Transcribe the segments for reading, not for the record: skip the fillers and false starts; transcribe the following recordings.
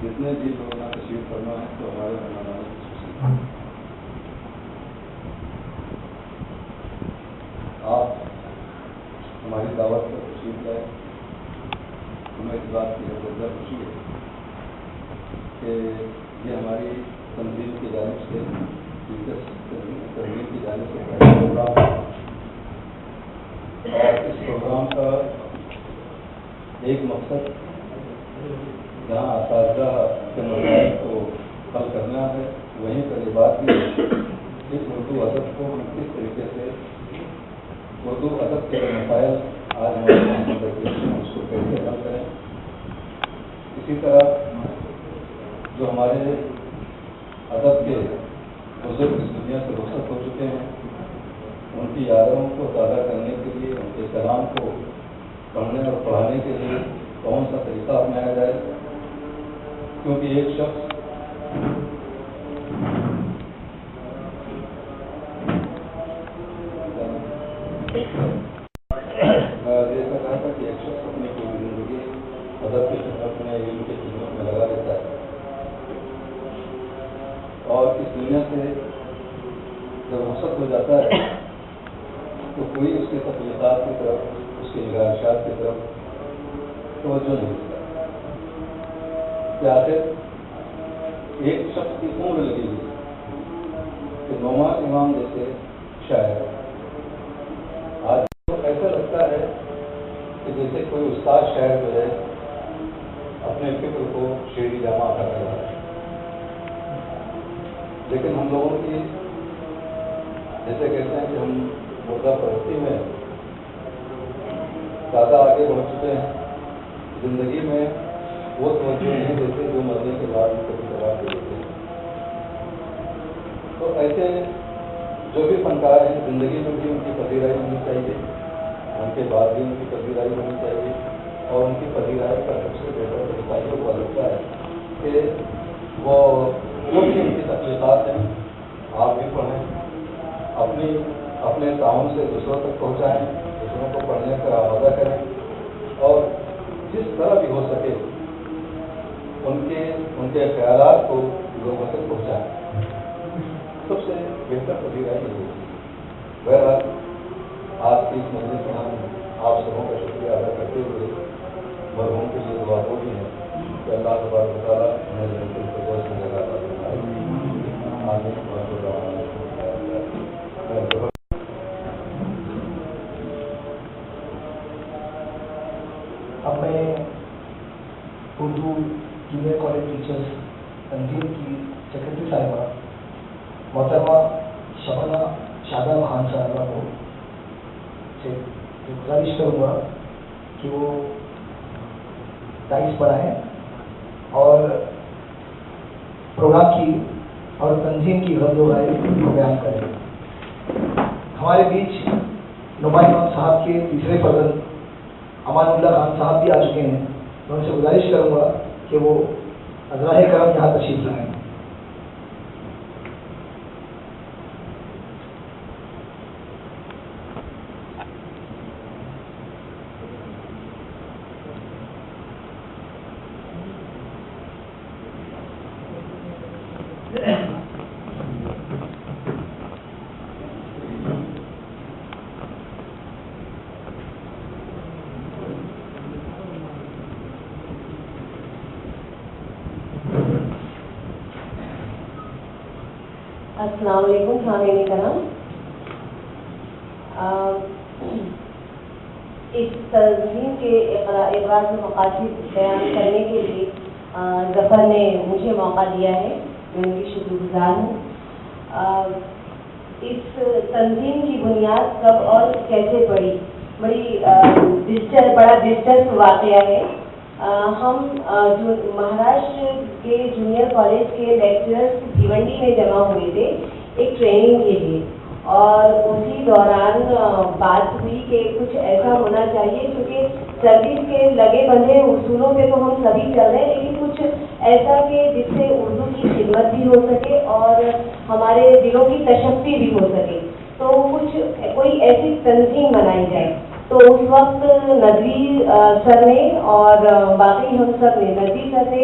جتنے بھی لوگوں نے تشریف کرنا ہے تو ہمارے مہمانوں کی آپ ہماری دعوت پر تشریف لائے. ہمیں اس بات کی زیادہ خوشی ہے کہ یہ ہماری تنظیم کی جانب سے تنظیم کی جانب سے پہلا پروگرام ہے اور اس پروگرام کا ایک مقصد جہاں اساتذہ کے مسائل کو حل کرنا ہے وہیں پر یہ بات بھی اس اردو ادب کو ہم کس طریقے سے اردو ادب کے مسائل آج ہم اس کو کیسے حل کریں. اسی طرح جو ہمارے ادب کے بزرگ اس دنیا سے رخصت ہو چکے ہیں ان کی یادوں کو تازہ کرنے کے لیے ان کے کلام کو پڑھنے اور پڑھانے کے لیے کون سا طریقہ اپنایا جائے, کیونکہ ایک شخص جیسا کہا تھا کہ ایک شخص اپنی پوری زندگی ادب کی خدمت میں علم کی خدمت میں لگا دیتا ہے اور اس دنیا سے جب رخصت ہو جاتا ہے تو کوئی اس کے تخلیقات کی طرف اس کی نگرانشات کی طرف توجہ نہیں دیتا کہ آخر ایک شخص کی عمر لگی ہوئی کہ نعمان امام جیسے شاعر آج ایسا لگتا ہے کہ جیسے کوئی استاد شاعر جو ہے اپنے فکر کو شعری جامع کر رہا ہے, لیکن ہم لوگوں کی جیسے کہتے ہیں کہ ہم مردہ پرستی میں زیادہ آگے بڑھ چکے ہیں, زندگی میں وہ توجہ نہیں دیتے جو مرنے کے بعد کبھی کبھار دے دیتے ہیں. تو ایسے جو بھی فنکار ہیں زندگی میں بھی ان کی پذیرائی ہونی چاہیے, ان کے بعد بھی ان کی پذیرائی ہونی چاہیے اور ان کی پذیرائی کا سب سے بہتر طریقہ یہ ہوا لگتا ہے کہ وہ جو بھی ان کی تخلیقات ہیں آپ بھی پڑھیں, اپنے تعاون سے دوسروں تک پہنچائیں, دوسروں کو پڑھنے کا آمادہ کریں اور جس طرح بھی ہو سکے ان کے خیالات کو لوگوں تک پہنچائیں. سب سے بہتر پذیرائی یہ ہوتی ہے. بہرحال آج کی اس مجلس میں ہم آپ سبوں کا شکریہ ادا کرتے ہوئے مرحوم کے لیے دعا ہو بھی ہے کہ اللہ تبارک و تعالیٰ انہیں جنت الفردوس میں جگہ عطا فرمائے. اب میں اردو جونیئر کالج ٹیچرس تنظیم کی سیکرٹری صاحبہ محترمہ شبانہ شاداب خان صاحبہ کو سے گزارش کروں گا کہ وہ دائز پڑھائیں اور پروگرام کی اور تنظیم کی غرض و رائے کو بیان کریں. ہمارے بیچ نمائندہ امام صاحب کے تیسرے فرزند امان اللہ خان صاحب بھی آ چکے ہیں. میں ان سے گزارش کروں گا کہ وہ عذراء کرم یہاں تشریف لائیں. السلام علیکم سامعین کرام. اس تنظیم کے ابراز مقاصد بیان کرنے کے لیے ظفر نے مجھے موقع دیا ہے, میں ان کی شکر گزار ہوں. اس تنظیم کی بنیاد کب اور کیسے پڑی, بڑا دلچسپ واقعہ ہے. ہم مہاراشٹر کے جونیئر کالج کے لیکچررز بھیونڈی میں جمع ہوئے تھے ایک ٹریننگ کے لیے, اور اسی دوران بات ہوئی کہ کچھ ایسا ہونا چاہیے کیونکہ سروس کے لگے بندھے اصولوں پہ تو ہم سبھی چل رہے ہیں, لیکن کچھ ایسا کہ جس سے اردو کی خدمت بھی ہو سکے اور ہمارے دلوں کی تشفی بھی ہو سکے. تو کوئی ایسی تنظیم بنائی جائے. تو اس وقت ندوی سر نے اور باقی ہم سب نے, ندوی سر سے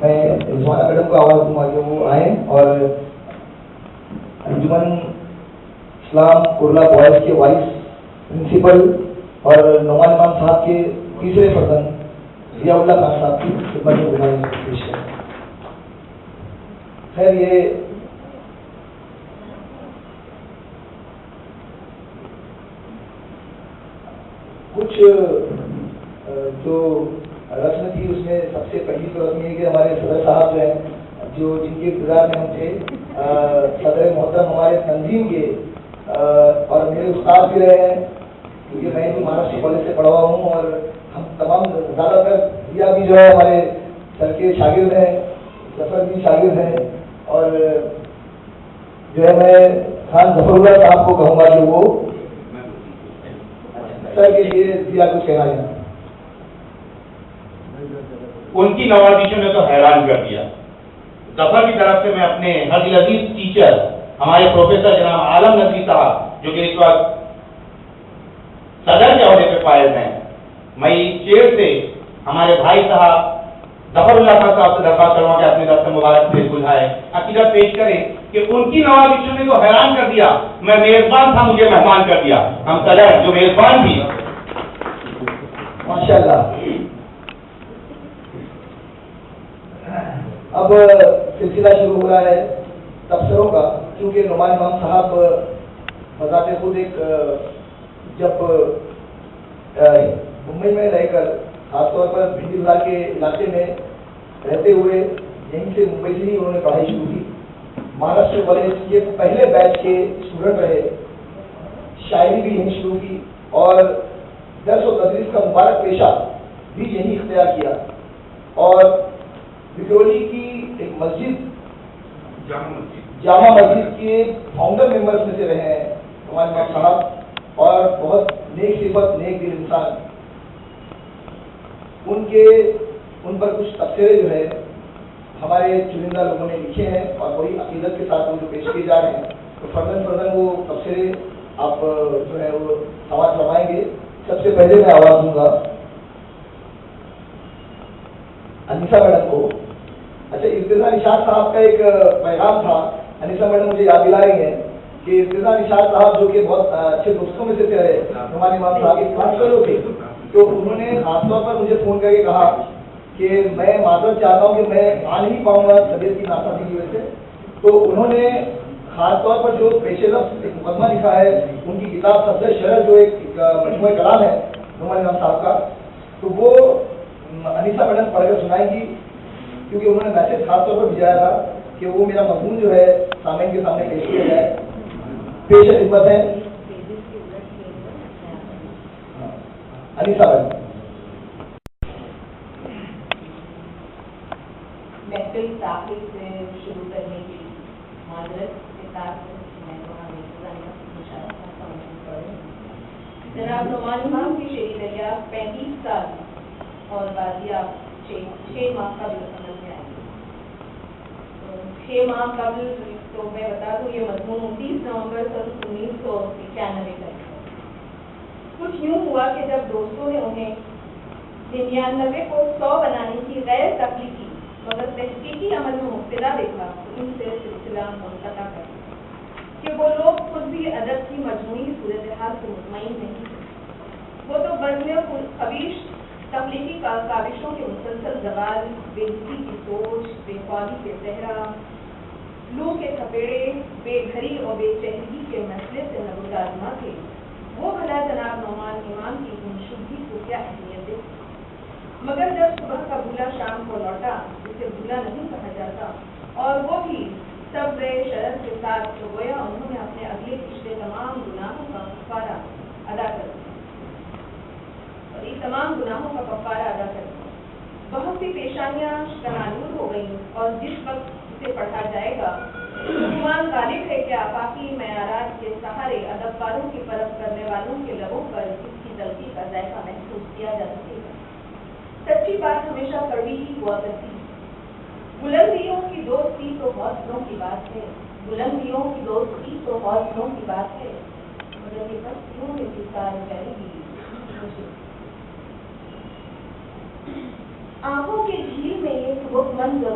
میں رضوانہ میڈم کو آواز دوں گا کہ وہ آئیں اور انجمن اسلام کرلا بوائز کے وائس پرنسپل اور نعمان امام صاحب کے تیسرے پردن ضیاء اللہ خان صاحب کی خدمت میں گزارش پیش ہے. خیر یہ کچھ جو رسم تھی اس میں سب سے پہلی تو رسم یہ کہ ہمارے صدر صاحب جو ہیں جن کے انتظار میں ہم تھے صدر محترم ہمارے تنظیم کے اور میرے استاد بھی رہے ہیں کیونکہ میں بھی مہاراشٹر کالج سے پڑھا ہوں اور ہم تمام زیادہ تر ضیاء بھی جو ہے ہمارے سر کے شاگرد ہیں, ظفر بھی شاگرد ہیں اور جو ہے میں خان ظفر اللہ صاحب کو کہوں گا کہ وہ سر کے لیے ضیاء کو کہنا ہے. ان کی نوازشوں نے تو حیران کر دیا. ظفر کی طرف سے میں اپنے عزیز عزیز ٹیچر ہمارے پروفیسر جناب عالم نظری صاحب جو کہ اس وقت صدر کے عہدے پہ فائز ہیں, میں چیئر سے ہمارے بھائی صاحب ظفر اللہ خان صاحب سے درخواست کروں کہ اپنے دفتر مبارک سے بلائے عقیدت پیش کریں کہ ان کی نوازشوں نے تو حیران کر دیا. میں میزبان تھا, مجھے مہمان کر دیا. ہم صدر جو میزبان بھی ماشاءاللہ. اب سلسلہ شروع ہو رہا ہے تبصروں کا, کیونکہ نعمان امام صاحب بذات خود ایک جب ممبئی میں رہ کر خاص طور پر بھنڈی بازار کے علاقے میں رہتے ہوئے یہیں سے ممبئی سے ہی انہوں نے پڑھائی شروع کی. مہاراشٹر کالج کے پہلے بیچ کے اسٹوڈنٹ رہے, شاعری بھی یہیں شروع کی اور درس و تدریس کا مبارک پیشہ بھی یہیں اختیار کیا اور وکرولی کی ایک مسجد جامع مسجد کے فاؤنڈر ممبرس میں سے رہے ہیں ہمارے امام صاحب اور بہت نیک صفت نیک دل انسان. ان پر کچھ تبصرے جو ہے ہمارے چنندہ لوگوں نے لکھے ہیں اور وہی عقیدت کے ساتھ ان کو پیش کیے جا رہے ہیں. تو فردن وہ تبصرے آپ جو ہے وہ سماعت فرمائیں گے. سب سے پہلے میں آواز دوں گا انیسا میڈم کو. اچھا, ارتضا نشاد صاحب کا ایک پیغام تھا. انیسا میڈم مجھے یاد دلا رہی ہیں کہ ارتضا نشاد صاحب جو کہ بہت اچھے دوستوں میں سے تھے ہمارے امام صاحب کے کلاس فیلو تھے, تو انہوں نے خاص طور پر مجھے فون کر کے کہا کہ میں معذرت چاہتا ہوں کہ میں آ نہیں پاؤں گا طبیعت کی ناسازی کی وجہ سے. تو انہوں نے خاص طور پر جو پیش لفظ ایک مقدمہ لکھا ہے ان کی کتاب صدر شرح جو ایک مجموعہ کلام ہے نعمان امام صاحب کا, تو وہ انیسا میڈم پڑھ کر سنائیں گی کیونکہ انہوں نے میسج خاص طور پر بھیجایا تھا کہ وہ میرا مضمون جو ہے سامعین کے سامنے پیش کیا جائے. پیش خدمت ہے انیسا میڈم. محفل تاخیر سے شروع کرنے کی معذرت کے ساتھ میں جناب نعمان امام کی شہری دریافت 35 سال اور بازیاب 6 ماہ قبل عمل میں آئی. 6 ماہ قبل تو میں بتا دوں یہ مضمون 29 نومبر 1991 کا. کچھ یوں ہوا کہ جب دوستوں نے انہیں 99 کو 100 بنانے کی غیر تخلیقی مگر تحقیقی عمل میں مبتلا دیکھا تو ان سے سلسلہ منقطع کر کہ وہ لوگ خود بھی ادب کی مجموعی صورتحال سے مطمئن نہیں تھے. وہ تو بزم خبیش تخلیقی کاوشوں کے مسلسل زوال, بےحسی کی سوچ, بے خوابی کے صحرا, لو کے تھپیڑے, بے گھری اور بے چہرگی کے مسئلے سے نگوزازما تھے. وہ بھلا جناب نعمان امام کی گمشدگی کو کیا اہمیت دے. مگر جب صبح کا بھولا شام کو لوٹا جسے بھولا نہیں کہا جاتا اور وہ بھی صبر شرط کے ساتھ, تو گویا انہوں نے اپنے اگلے پچھلے تمام گناہوں کا کفارہ ادا کر دیا. اور یہ تمام گناہوں کا کفارہ ادا کر دیا. بہت سی پیشانیاں شکنالود ہو گئیں اور جس وقت اسے پڑھا جائے گا گمان غالب ہے کہ آفاقی معیارات کے سہارے ادبکاروں کی پرکھ کرنے والوں کے لبوں پر اس کی تلخی کا ذائقہ محسوس کیا جا سکے گا. سچی بات ہمیشہ کڑوی ہی ہوا کرتی ہے. بلندیوں کی دوستی تو حوصلوں کی بات ہے, بلندیوں کی دوستی تو حوصلوں کی بات ہے, مگر یہ بس کیوں انتظار کرے گی. آنکھوں کی جھیل میں یہ سبک من ضرور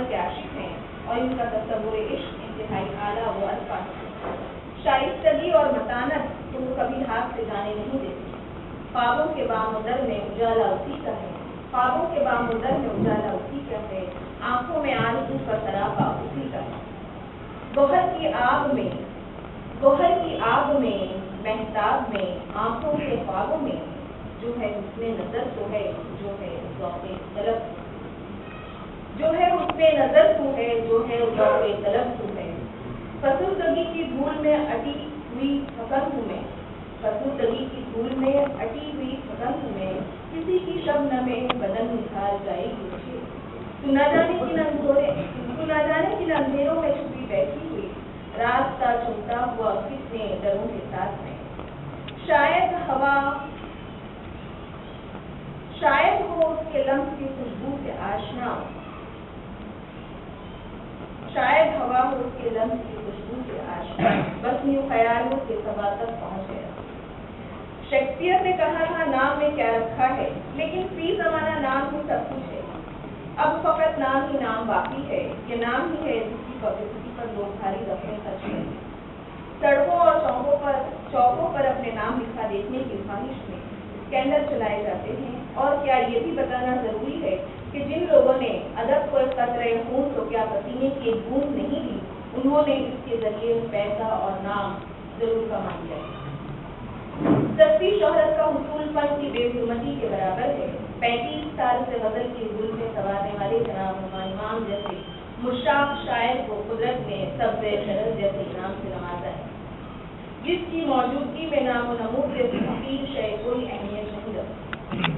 کمال کے عاشق ہیں اور ان کا تصور عشق انتہائی اعلیٰ و ارفع ہے۔ شائستگی اور متانت تم کو کبھی ہاتھ سے جانے نہیں دیتی۔ خوابوں کے بامدر میں اجالا اسی کا ہے، خوابوں کے بامدر میں اجالا اسی کا ہے، آنکھوں میں آرزو کا سراپا اسی کا ہے۔ گوہر کی آگ میں مہتاب میں آنکھوں کے خوابوں میں جو ہے حسن نظر تو ہے، جو ہے ذوق طلب، جو ہے حسن نظر تو ہے، جو ہے ذوق طلب تو ہے۔ فسردگی کی دھول میں اٹی ہوئی پسند ہوں میں، فسردگی کی دھول میں اٹی ہوئی پسند ہوں میں، کسی کی شبنم میں بدن نکھار جائے گی مجھے۔ تو نہ جانے کن اندھیروں میں چھپی بیٹھی ہوئی، راستہ چمتا ہوا کتنے ڈروں کے ساتھ میں۔ شاید ہو اس کے لمس کی خوشبو سے آشنا، شاید ہوا ہو اس کے لمس کی خوشبو سے آشنا، بس یوں خیال ہو کہ صبا تک پہنچ گیا۔ شیکسپیئر نے کہا تھا نام میں کیا رکھا ہے، لیکن فی زمانہ نام ہی سب کچھ ہے۔ اب فقط نام ہی نام باقی ہے، یہ نام ہی ہے جس کی پر لوگ بھاری رقمیں خرچ کرتے ہیں۔ سڑکوں اور چوکوں پر اپنے نام لکھا دیکھنے کی خواہش میں اسکینڈل چلائے جاتے ہیں، اور کیا یہ بھی بتانا ضروری ہے کہ جن لوگوں نے ادب کو ایک قطرے خون تو کیا پسینے کی ایک بوند نہیں دی، انہوں نے اس کے ذریعے پیسہ اور نام ضرور کما لیا۔ سستی شہرت کا حصول فن کی بے حرمتی کے برابر ہے۔ 35 سال سے غزل کی دل میں سنوارنے والے جناب امام جیسے مشتاق شاعر کو قدرت نے سبز شرف جیسے انعام سے نوازا ہے، جس کی موجودگی میں نام و نمود جیسی حقیر شے کوئی اہمیت نہیں رکھتی۔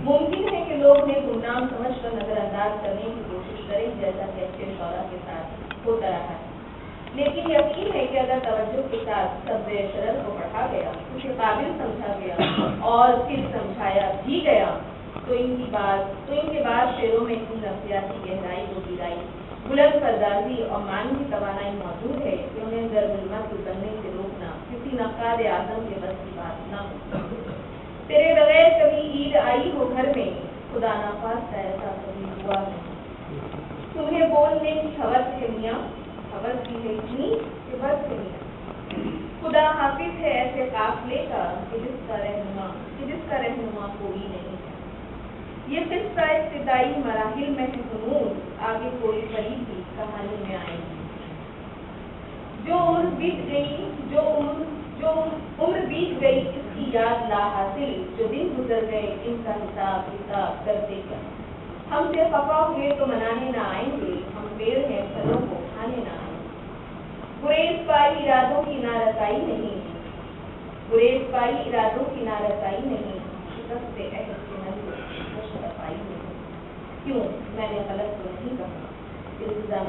ممکن ہے کہ لوگ انہیں گمنام سمجھ کر نظر انداز کرنے کی کوشش کریں، جیسا کہ اچھے شعراء کے ساتھ ہوتا رہا ہے، لیکن یقین ہے کہ اگر توجہ کے ساتھ سبز شرف کو پڑھا گیا، اسے قابل سمجھا گیا اور پھر سمجھایا بھی گیا تو ان کے بعد شعروں میں اتنی نفسیاتی گہرائی و گہرائی، بلند پردازی اور معنوی توانائی موجود ہے کہ انہیں ضرب المثل بننے سے روکنا کسی نقاد اعظم کے بس کی بات نہ ہو۔ تیرے بغیر کبھی عید آئی ہو گھر میں، خدا نخواستہ ایسا کبھی ہوا نہیں۔ تمہیں بولنے کی حوث ہے میاں، حوث بھی ہے اتنی کہ بس ہے میاں۔ خدا حافظ ہے ایسے قافلے کا کہ جس کا رہنما کوئی نہیں ہے۔ یہ قصہ ابتدائی مراحل میں ہے فنون، آگے کوئی قریبی کہانی میں آئے گی۔ جو عمر بیت گئی اس کی یاد لا حاصل، جو دن گزر گئے ان کا حساب کرتے کیا۔ ہم سے خفا ہوئے تو منانے نہ آئیں گے، ہم پیڑ ہیں پھلوں کو کھانے نہ آئیں گے۔ گریز پائی ارادوں کی نارسائی نہیں، گریز پائی ارادوں کی نارسائی نہیں، شکست عہد کے نظر صفائی نہیں۔ کیوں میں نے غلط تو نہیں کہا، الزام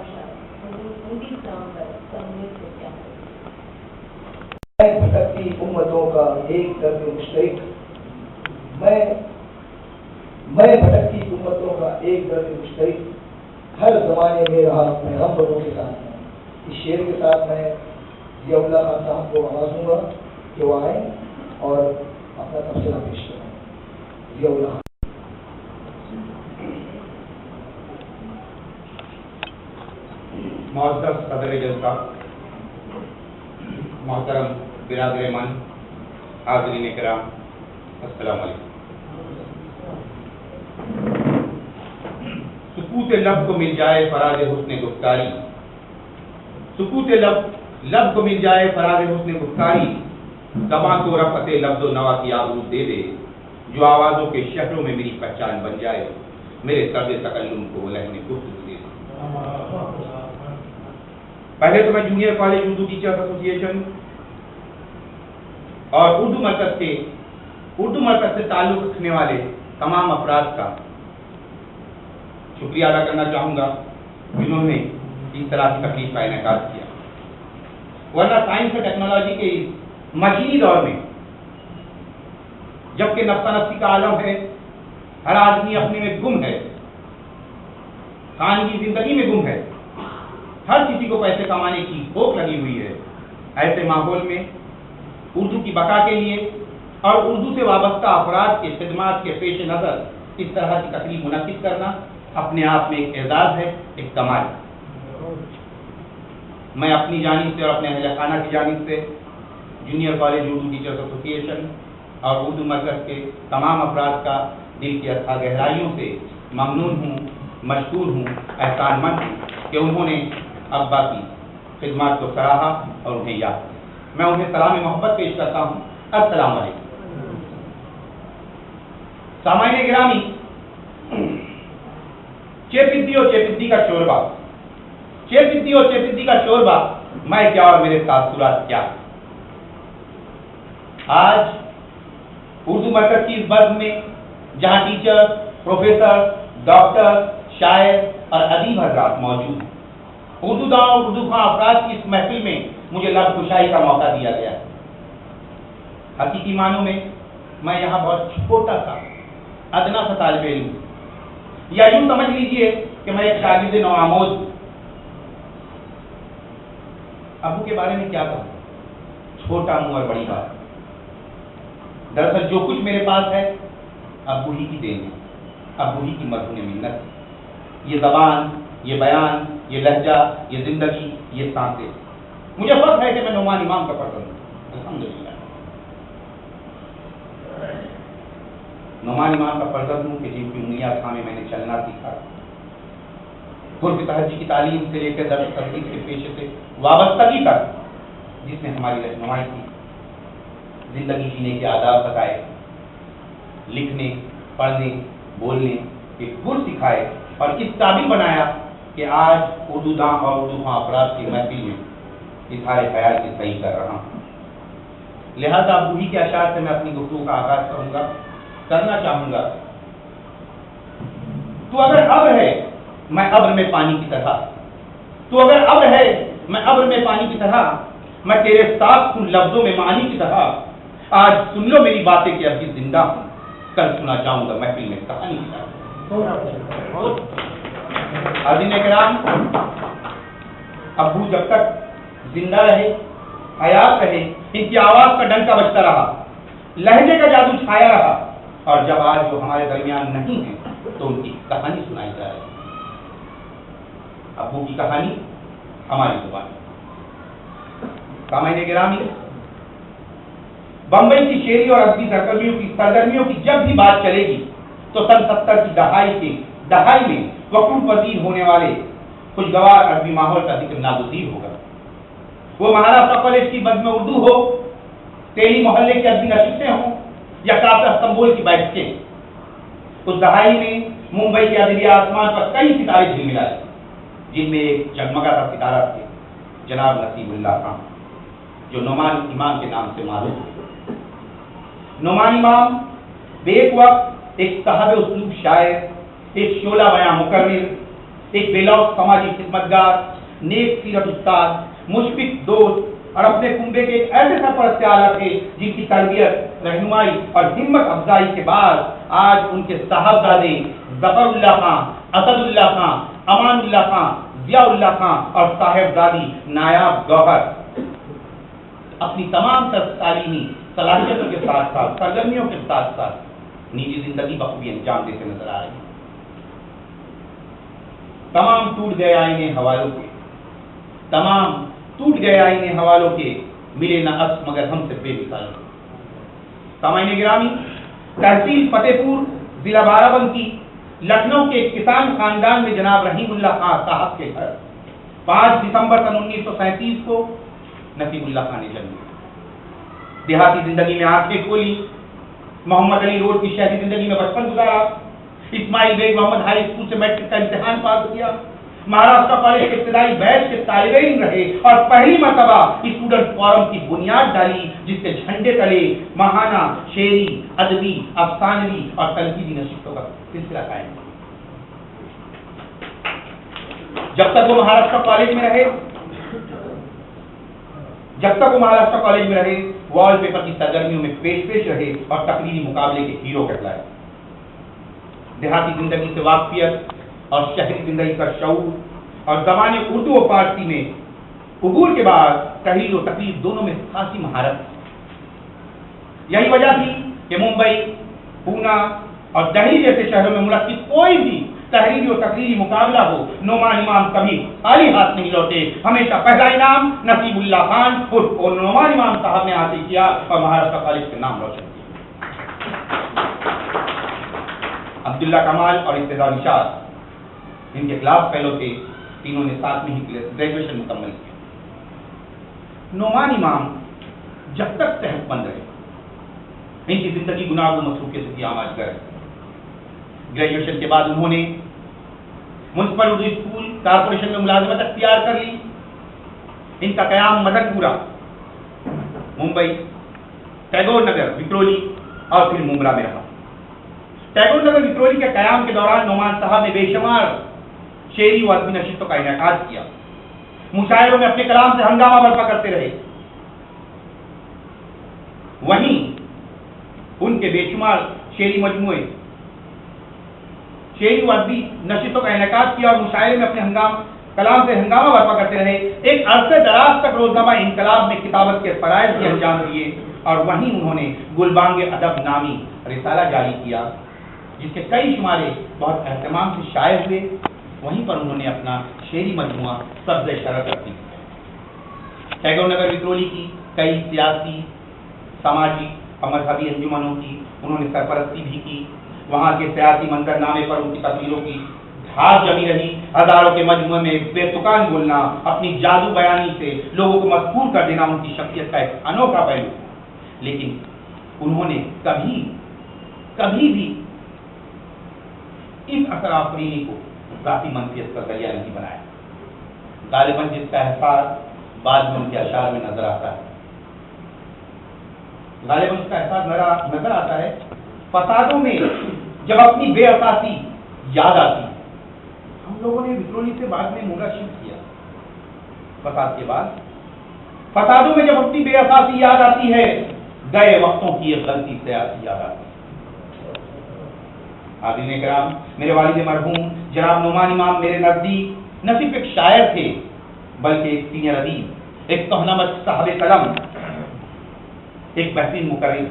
انگی نومبر 19 سے کیا ہے۔ بھٹکتی امتوں کا ایک درد مشترک، میں بھٹکتی امتوں کا ایک درد مشترک، ہر زمانے میں رہا اپنے غم بدوں کے ساتھ میں۔ اس شعر کے ساتھ میں ضیاء اللہ خان صاحب کو آواز دوں گا کہ وہ آئیں اور اپنا تبصرہ پیش کریں۔ ضیاء اللہ خان۔ معزز صدر جلسہ، محترم برادر من، حاضرین کرام، السلام علیکم۔ سکوت لب کو مل جائے فراز حسن گفتاری، سکوت لب کو مل جائے فراز حسن گفتاری، کما تو رفعت لفظ و نوا کی آبرو دے دے، جو آوازوں کے شہروں میں میری پہچان بن جائے، میرے طرز تکلم کو لہن گفتگو دے دے۔ پہلے تو میں جونیئر کالج اردو ٹیچرز ایسوسی ایشن اور اردو مرکز سے تعلق رکھنے والے تمام افراد کا شکریہ ادا کرنا چاہوں گا جنہوں نے اس طرح کی تقریب کا انعقاد کیا، ورنہ سائنس اور ٹیکنالوجی کے اس مشینی دور میں جبکہ نفسا نفسی کا عالم ہے، ہر آدمی اپنے میں گم ہے، خانگی زندگی میں گم ہے، ہر کسی کو پیسے کمانے کی بھوک لگی ہوئی ہے، ایسے ماحول میں اردو کی بقا کے لیے اور اردو سے وابستہ افراد کے خدمات کے پیش نظر اس طرح کی تقریب منعقد کرنا اپنے آپ میں ایک اعزاز ہے، ایک کمال ہے۔ میں اپنی جانب سے اور اپنے اہل خانہ کی جانب سے جونیئر کالج اردو ٹیچرز ایسوسی ایشن اور اردو مرکز کے تمام افراد کا دل کی اتھا گہرائیوں سے ممنون ہوں، مشکور ہوں، احسان مند ہوں کہ انہوں نے ابا کی خدمات کو سراہا اور انہیں یاد کیا۔ میں انہیں سلام محبت پیش کرتا ہوں۔ السلام علیکم۔ سامعین گرامی، چیپدی اور چیپدی کا شوربہ، چیپدی اور چیپدی کا شوربہ، میں کیا اور میرے تاثرات کیا۔ آج اردو مرکز کی اس بزم میں جہاں ٹیچر، پروفیسر، ڈاکٹر، شاعر اور ادیب حضرات موجود ہیں، اردو داں اور اردو خواں افراد کی اس محفل میں مجھے لب کشائی کا موقع دیا گیا ہے۔ حقیقی معنوں میں میں یہاں بہت چھوٹا سا ادنا سا طالب علم ہوں، یا یوں سمجھ لیجئے کہ میں ایک شاگرد نوآموز ہوں۔ ابو کے بارے میں کیا کہوں، چھوٹا ہوں اور بڑی بات۔ دراصل جو کچھ میرے پاس ہے ابو ہی کی دین ہے، ابو ہی کی مرہون منت۔ یہ زبان، یہ بیان، یہ لہجہ، یہ زندگی، یہ سانسیں۔ مجھے فخر ہے کہ میں نعمان امام کا فرزند ہوں، الحمدللہ۔ نعمان امام کا فرزند ہوں کہ جن کی انگلیاں تھامے میں نے چلنا سیکھا۔ قرب تہجی کی تعلیم سے لے کر درس تدریس کے پیشے سے وابستگی تک جس نے ہماری رہنمائی کی، زندگی جینے کے آداب بتائے، لکھنے، پڑھنے، بولنے کے گر سکھائے اور اس قابل بنایا کہ آج اردو داں اور اردو خواں افراد کی محفل میں اظہار خیال کی صحیح کر رہا ہوں۔ لہذا ابو ہی کے اشعار سے میں اپنی گفتگو کا آغاز کرنا چاہوں گا۔ تو اگر ابر ہے میں ابر میں پانی کی طرح، تو اگر ابر ہے میں ابر میں پانی کی طرح، میں تیرے ساتھ کن لفظوں میں معانی کی طرح، آج سن لو میری باتیں کہ ابھی زندہ ہوں، کل سنا جاؤں گا محفل میں کہانی کی طرح۔ حاضرین کرام، ابو جب تک زندہ رہے، حیات رہے، ان کی آواز کا ڈنکا بجتا رہا، لہجے کا جادو چھایا رہا، اور جب آج وہ ہمارے درمیان نہیں ہے تو ان کی کہانی سنائی جا رہی ہے۔ ابو کی کہانی ہماری زبان۔ سامعین گرامی، بمبئی کی شعری اور ادبی سرگرمیوں کی جب بھی بات چلے گی تو سن 70 کی دہائی میں وقوع پذیر ہونے والے خوشگوار عربی ماحول کا ذکر ناگزیر ہوگا۔ وہ مہاراشٹر کالج کی بزم اردو ہو، تیلی محلے کی ادبی نشستیں ہوں، یا کافی استنبول کی بیٹھکیں، اس دہائی میں ممبئی کے ادبی آسمان پر کئی ستارے جھلملائے، جن میں ایک جگمگاتا ستارہ تھے جناب نصیب اللہ خان، جو نعمان امام کے نام سے معروف ہے۔ نعمان امام بیک وقت ایک صاحب اسلوب شاعر، ایک شعلہ بیاں مکرر، ایک بے لوث سماجی خدمتگار، نیک سیرت استاد، مشفق دوست اور اپنے کنبے کے ایک ایسے سرپرست اعلیٰ تھے جن کی تربیت، رہنمائی اور ہمت افزائی کے بعد آج ان کے صاحبزادے ظفر اللہ خان، اسد اللہ خان، امان اللہ خان، ضیاء اللہ خان اور صاحبزادی نایاب گوہر اپنی تمام تعلیمی صلاحیتوں کے ساتھ ساتھ، سرگرمیوں کے ساتھ ساتھ نجی زندگی بخوبی انجام دیتے نظر آ رہے ہیں۔ تمام ٹوٹ گئے آئینے حوالوں کے، تمام ٹوٹ گئے آئینے حوالوں کے، ملے نہ عکس مگر ہم سے بے مثال۔ سامعین گرامی، تحصیل فتح پور، ضلع بارہ-بنکی، لکھنؤ کے ایک کسان خاندان میں جناب رحیم اللہ خان صاحب کے گھر 5 دسمبر سن 1937 کو نصیب اللہ خان نے جنم لیا۔ دیہاتی زندگی میں آنکھیں کھولی، محمد علی روڈ کی شہری زندگی میں بچپن گزارا، اسماعیل بیگ محمد ہائی اسکول سے میٹرک کا امتحان پاس کیا، مہاراشٹر کالج کے ابتدائی بیچ کے طالب علم رہے اور پہلی مرتبہ اسٹوڈنٹ فورم کی بنیاد ڈالی، جس سے جھنڈے تلے ماہانہ شعری، ادبی، افسانوی اور تنقیدی نشستوں کا سلسلہ قائم ہوا۔ جب تک وہ مہاراشٹر کالج میں رہے وال پیپر کی سرگرمیوں میں پیش رہے اور تقریری مقابلے کے ہیرو کہلائے۔ دیہاتی زندگی سے واقفیت اور شہری زندگی کا شعور اور زبان اردو و فارسی میں قبول کے بعد تحریر و تقریر دونوں میں خاصی مہارت تھی۔ یہی وجہ تھی کہ ممبئی، پونا اور دہلی جیسے شہروں میں منعقد کوئی بھی تحریری اور تقریری مقابلہ ہو، نعمان امام کبھی خالی ہاتھ نہیں لوٹے، ہمیشہ پہلا انعام نصیب اللہ خان اور نعمان امام صاحب نے حاصل کیا اور مہاراشٹر کالج کے نام روشن کیا۔ عبداللہ کمال اور ابتداء نشاد ان کے کلاس فیلو تھے، تینوں نے ساتھ میں ہی گریجویشن مکمل کی۔ نعمان امام جب تک صحت مند رہے، ان کی زندگی گناہ و مصروفیت سے آماج گر۔ گریجویشن کے بعد انہوں نے میونسپل اردو اسکول کارپوریشن میں ملازمت اختیار کر لی۔ ان کا قیام مدن پورہ، ممبئی، ٹیگور نگر، وکرولی اور پھر ممبرا میں رہا۔ ٹیگور نگر وکرولی کے قیام کے دوران نعمان صاحب نے بے شمار شعری و ادبی نشستوں کا انعقاد کیا، مشاعروں میں اپنے کلام سے ہنگامہ برپا کرتے رہے۔ وہیں ان کے بے شمار شعری مجموعے، شعری و ادبی نشستوں کا انعقاد کیا اور مشاعرے میں اپنے کلام سے ہنگامہ برپا کرتے رہے۔ ایک عرصے دراز تک روزنامہ انقلاب میں کتابت کے فرائض بھی انجام دیے اور وہیں انہوں نے گلبانگ ادب نامی رسالہ جاری کیا، جس کے کئی شمارے بہت اہتمام سے شائع ہوئے۔ وہیں پر انہوں نے اپنا شعری مجموعہ سبز شرف رکھی۔ ٹیگور نگر وکرولی کی کئی سیاسی، سماجی اور مذہبی انجمنوں کی انہوں نے سرپرستی بھی کی۔ وہاں کے سیاسی منظر نامے پر ان کی تصویروں کی دھار جمی رہی۔ ہزاروں کے مجموعے میں بے تکان بولنا، اپنی جادو بیانی سے لوگوں کو مسحور کر دینا ان کی شخصیت کا ایک انوکھا پہلو، لیکن انہوں نے کبھی بھی اس اثر آفرینی کو ذاتی منفیت کا ذریعہ نہیں بنایا۔ غالباً جس کا احساس بعد میں ان کے اشعار میں نظر آتا ہے، فسادوں میں جب اپنی بے اساسی یاد آتی، ہم لوگوں نے وکرولی سے بعد میں مورا شفٹ کیا۔ فساد کے بعد فسادوں میں جب اپنی بے اساسی یاد آتی ہے، گئے وقتوں کی ایک غلطی سیاسی یاد آتی ہے۔ حاضرین کرام، میرے والد مرحوم جناب نعمان امام میرے نزدیک نہ صرف ایک شاعر تھے بلکہ ایک سینئر ادیب، ایک توہنامہ صاحب قلم، ایک بہترین مقرر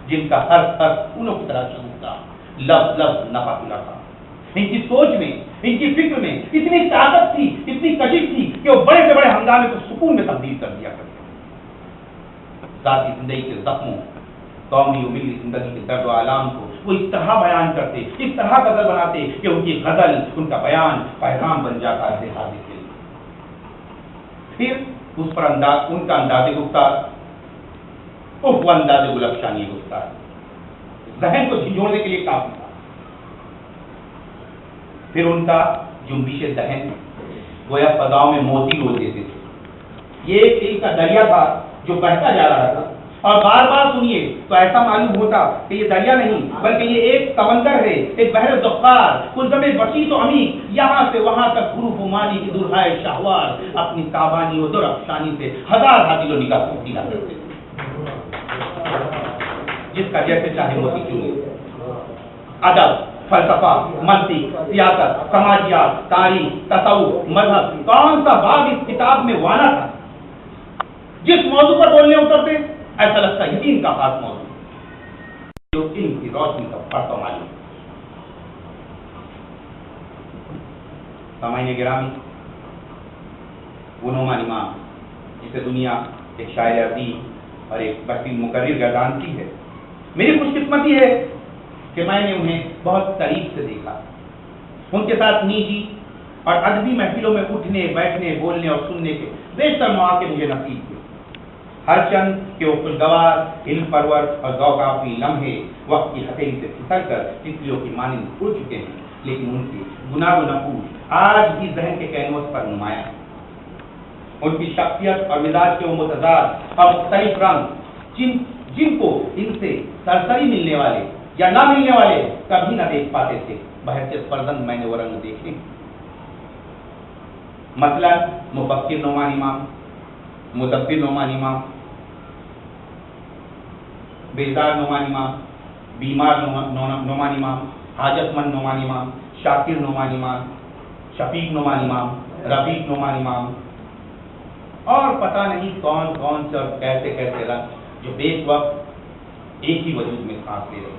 جن کا ہر انوں کی طرح شروع تھا، لفظ لفظ نفع تھا۔ ان کی سوچ میں، ان کی فکر میں اتنی طاقت تھی، اتنی کشش تھی کہ وہ بڑے سے بڑے ہنگامے کو سکون میں تبدیل کر دیا کرتے۔ ذاتی زندگی کے زخموں، قومی و ملی زندگی کے درد و آلام کو وہ اس طرح بیان کرتے، اس طرح غزل بناتے کہ ان کی غزل، ان کا بیان پیغام بن جاتا ہے حاضر کے لیے۔ پھر اس پر ان کا انداز گفتار، وہ انداز گلفشانی گفتار ذہن کو جھنجھوڑنے کے لیے کافی تھا۔ پھر ان کا جنبش ذہن گویا فضاؤں میں موتی رو دیتے تھے۔ یہ ایک علم کا دریا تھا جو بہتا جا رہا تھا، اور بار بار سنیے تو ایسا معلوم ہوتا کہ یہ دریا نہیں بلکہ یہ ایک سمندر ہے، ایک بحر ذخار، کلزم وسیع و عمیق، یہاں سے وہاں تک حروف و مانی کی درہائے شہوار اپنی تابانی و درافشانی سے ہزار حاصل و نگاہ کو گیلا کرتے تھے، جس کا جیسے چاہے موتی چنے۔ ادب، فلسفہ، منطق، سیاست، سماجیات، تاریخ، تصوف، مذہب، کون سا باب اس کتاب میں وانا تھا؟ جس موضوع پر بولنے اترتے ایسا لگتا ہے یقین کا خاص موضوع جو علم کی روشنی کا پڑھتا معلوم۔ سامعین گرامی، وہ نعمان امام جسے دنیا ایک شاعر ادیب اور ایک بہترین مقرر گردانتی ہے، میری خوش قسمتی ہے کہ میں نے انہیں بہت قریب سے دیکھا۔ ان کے ساتھ نیجی اور ادبی محفلوں میں اٹھنے، بیٹھنے، بولنے اور سننے کے بیشتر مواقع مجھے نصیب ہوئے۔ ہر چند کہ وہ خوشگوار، علم پرور اور ذوقافی لمحے وقت کی ہتھیلی سے پھسل کر تتلیوں کی مانند اڑ چکے ہیں، لیکن ان کے گناہ و نقوش آج بھی ذہن کے کینوس پر نمایاں ہیں۔ ان کی شخصیت اور مزاج کے وہ متضاد اور مختلف رنگ جن کو ان سے سرسری ملنے والے یا نہ ملنے والے کبھی نہ دیکھ پاتے تھے، بحیثیت فرزند میں نے وہ رنگ دیکھے۔ مثلا مفکر نعمان امام، مدبر نعمان امام، بیدار نعمان امام، بیمار نعمان امام، حاجت مند نعمان امام، شاکر نعمان امام، شفیق نعمان امام، رفیق نعمان امام، اور پتہ نہیں کون کون سے اور کیسے کیسے رنگ جو بیک وقت ایک ہی وجود میں سانس لے رہے ہیں۔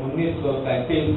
1937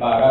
12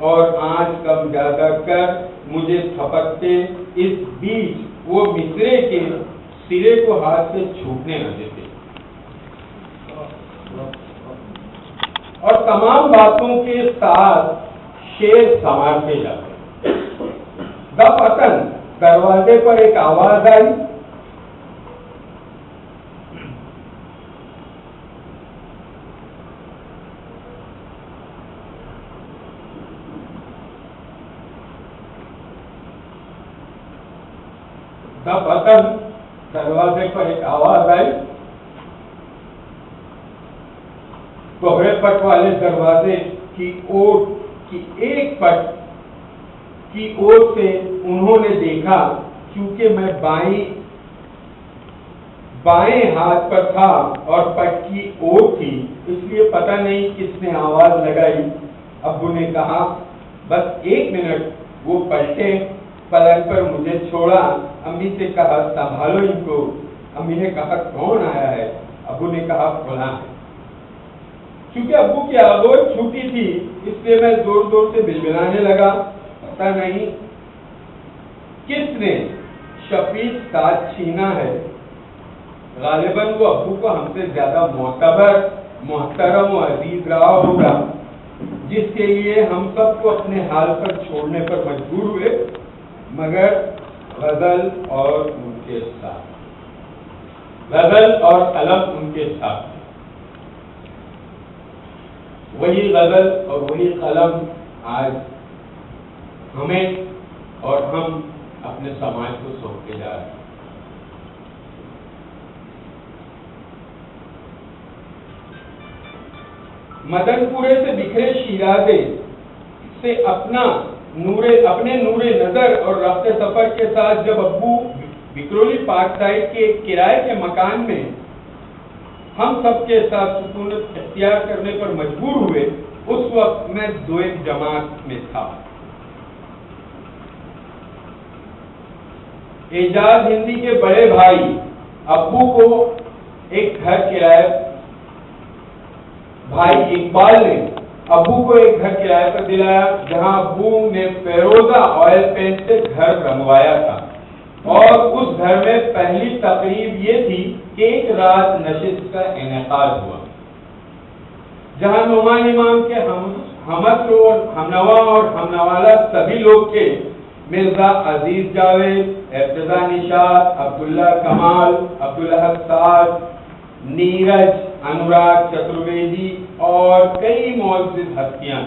اور آنچ کم زیادہ کر مجھے تھپکتے اس بیچ وہ مصرے کے سرے کو ہاتھ سے چھوٹنے نہ دیتے، اور تمام باتوں کے ساتھ شیر سنوارتے جاتے۔ دفعتاً دروازے پر ایک آواز آئی، دفعتاً دروازے پر ایک آواز آئی، گہرے پٹ والے دروازے کی اوٹ کی ایک پٹ کی اوٹ سے انہوں نے دیکھا، کیونکہ میں بائیں ہاتھ پر تھا اور پٹ کی اوٹ تھی، اس لیے پتہ نہیں کس نے آواز لگائی۔ ابو نے کہا بس 1 منٹ۔ وہ پلٹے، پلنگ پر مجھے چھوڑا، امی سے کہا سنبھالو ان کو۔ امی نے کہا کون آیا ہے؟ ابو نے کہا فلاں ہے۔ کیونکہ ابو کی آواز چھوٹی تھی اس لیے میں زور زور سے بلبلانے لگا، پتہ نہیں کس نے شفیق ساتھ چھینا ہے۔ غالباً وہ ابو کو ہم سے زیادہ معتبر، محترم و عزیز رہا ہوگا، جس کے لیے ہم سب کو اپنے حال پر چھوڑنے پر مجبور ہوئے، مگر غزل اور ان کے ساتھ، غزل اور قلم ان کے ساتھ، وہی غزل اور وہی قلم آج ہمیں اور ہم اپنے سماج کو سونپتے جا رہے ہیں۔ مدن پورے سے بکھرے شیرازے سے اپنے نور نظر اور رفت سفر کے ساتھ جب ابو بکرولی پارک سائڈ کے کرائے کے مکان میں ہم سب کے ساتھ سکونت اختیار کرنے پر مجبور ہوئے، اس وقت میں 2 جماعت میں تھا۔ اعجاز ہندی کے بڑے بھائی ابو کو ایک گھر کرائے، بھائی اقبال نے ابو کو ایک گھر کرائے پر دلایا، جہاں ابو نے فیروزہ آئل پینٹ سے گھر رنگوایا تھا، اور اس گھر میں پہلی تقریب یہ تھی کہ ایک رات نشست کا انعقاد ہوا، جہاں نعمان امام کے ہمنوا اور ہمنوالا سبھی لوگ تھے۔ مرزا عزیز جاوید، ارتضا نشاط، عبداللہ کمال، عبدالحق سعد، نیرج، انوراگ چترویدی اور کئی معزز ہستیاں۔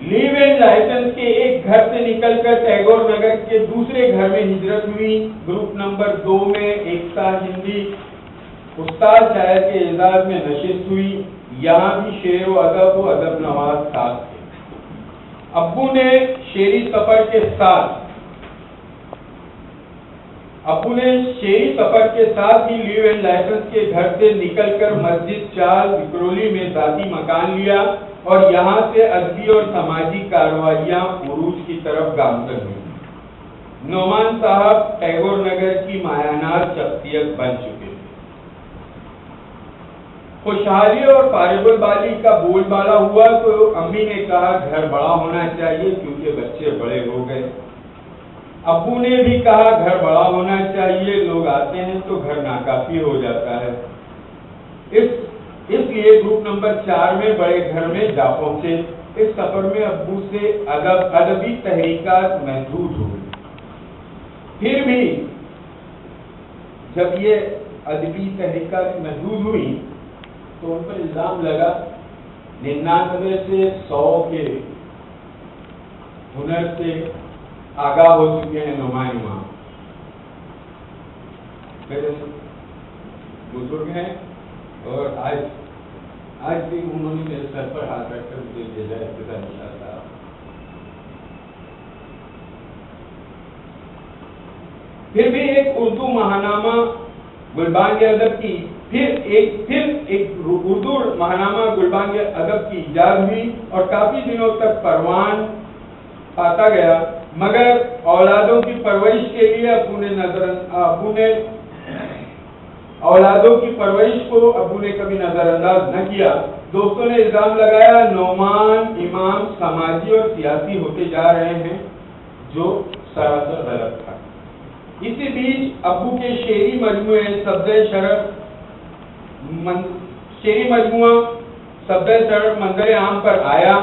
لیو اینڈ لائسنس کے ایک گھر سے نکل کر ٹیگور نگر کے دوسرے گھر میں ہجرت ہوئی۔ گروپ نمبر 2 میں ایکتا ہندی استاد شاعر کے اعزاز میں نشست ہوئی، یہاں بھی شعر و ادب نواز ساتھ تھے۔ ابو نے شعری سفر کے ساتھ ہی لیو اینڈ لائسنس کے گھر سے نکل کر مسجد چال بکرولی میں ذاتی مکان لیا، اور یہاں سے ادبی اور سماجی کارروائیاں عروج کی طرف گامزن ہوئی۔ نعمان صاحب ٹیگور نگر کی مایانات شخصیت بن چکے تھے۔ خوشحالی اور فارغ البالی کا بول بالا ہوا تو امی نے کہا گھر بڑا ہونا چاہیے کیونکہ بچے بڑے ہو گئے۔ ابو نے بھی کہا گھر بڑا ہونا چاہیے، لوگ آتے ہیں تو گھر ناکافی ہو جاتا ہے۔ اس لیے گروپ نمبر 4 میں بڑے گھر میں جا پہنچے۔ اس سفر میں ابو سے ادبی تحریکات محدود ہوئی، پھر بھی جب یہ ادبی تحریکات محدود ہوئی تو ان پر الزام لگا 99 سے 100 کے ہنر سے آگاہ ہو چکے ہیں نعمان امام، بزرگ ہیں، اور آج بھی انہوں نے میرے سر پر ہاتھ رکھ کر مجھے بھیجا ارتضا نشاط صاحب۔ پھر بھی ایک اردو ماہنامہ گلبانگ ادب کی اردو ماہنامہ گلبانگ ادب کی ایجاد ہوئی اور کافی دنوں تک پروان پاتا گیا، مگر اولادوں کی پرورش کے لیے ابو نے اولادوں کی پرورش کو ابو نے کبھی نظر انداز نہ کیا. دوستوں نے الزام لگایا نعمان امام سماجی اور سیاسی ہوتے جا رہے ہیں، جو سراسر غلط تھا. اسی بیچ ابو کے شعری مجموعے صدر شرف منظر عام پر آیا.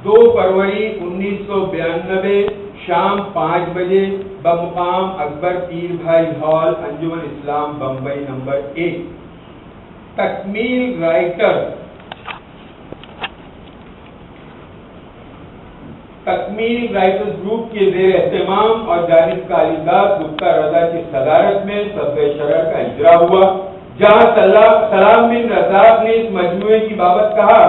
2 فروری 1992 شام 5 بجے بمقام اکبر پیر بھائی ہال، انجمن اسلام، بمبئی نمبر 1. تکمیل رائٹرز گروپ کے زیر اہتمام اور جانب کالیداس گپتا رضا کی صدارت میں صدر شرح کا اجرا ہوا، جہاں سلام بن رزاق نے اس مجموعے کی بابت کہا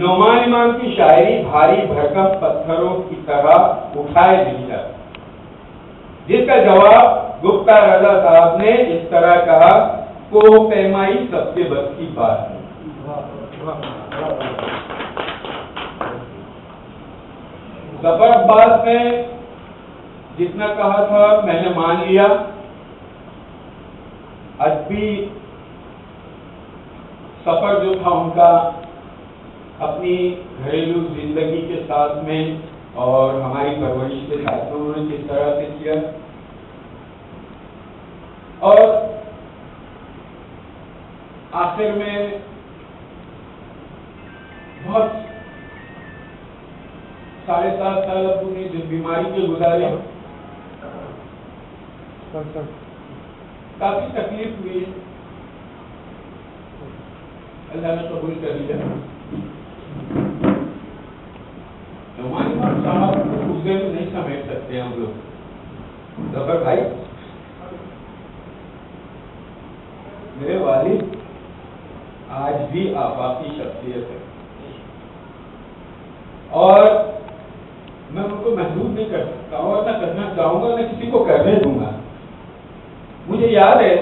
نعمان امام کی شاعری بھاری بھرکم پتھروں کی طرح اٹھائے نہیں جاتی، جس کا جواب گپتا رضا صاحب نے اس طرح کہا کوہ پیمائی سب کے بس کی بات ہے. ظفر عباس نے جتنا کہا تھا میں نے مان لیا. ادبی سفر جو تھا ان کا اپنی گھریلو زندگی کے ساتھ میں اور ہماری پرورش کے ساتھ انہوں نے کس طرح سے کیا، اور آخر میں بہت 7.5 سال ابو نے جس بیماری کے گزارے، کافی تکلیف ہوئی، اللہ نے قبول کر لیا. نعمان امام صاحب کو غصے میں نہیں سمیٹ سکتے ہم لوگ. ظفر بھائی میرے والد آج بھی آفاقی شخصیت ہے اور میں ان کو محدود نہیں کر سکتا اور نہ کرنا چاہوں گا، نہ کسی کو کرنے دوں گا. مجھے یاد ہے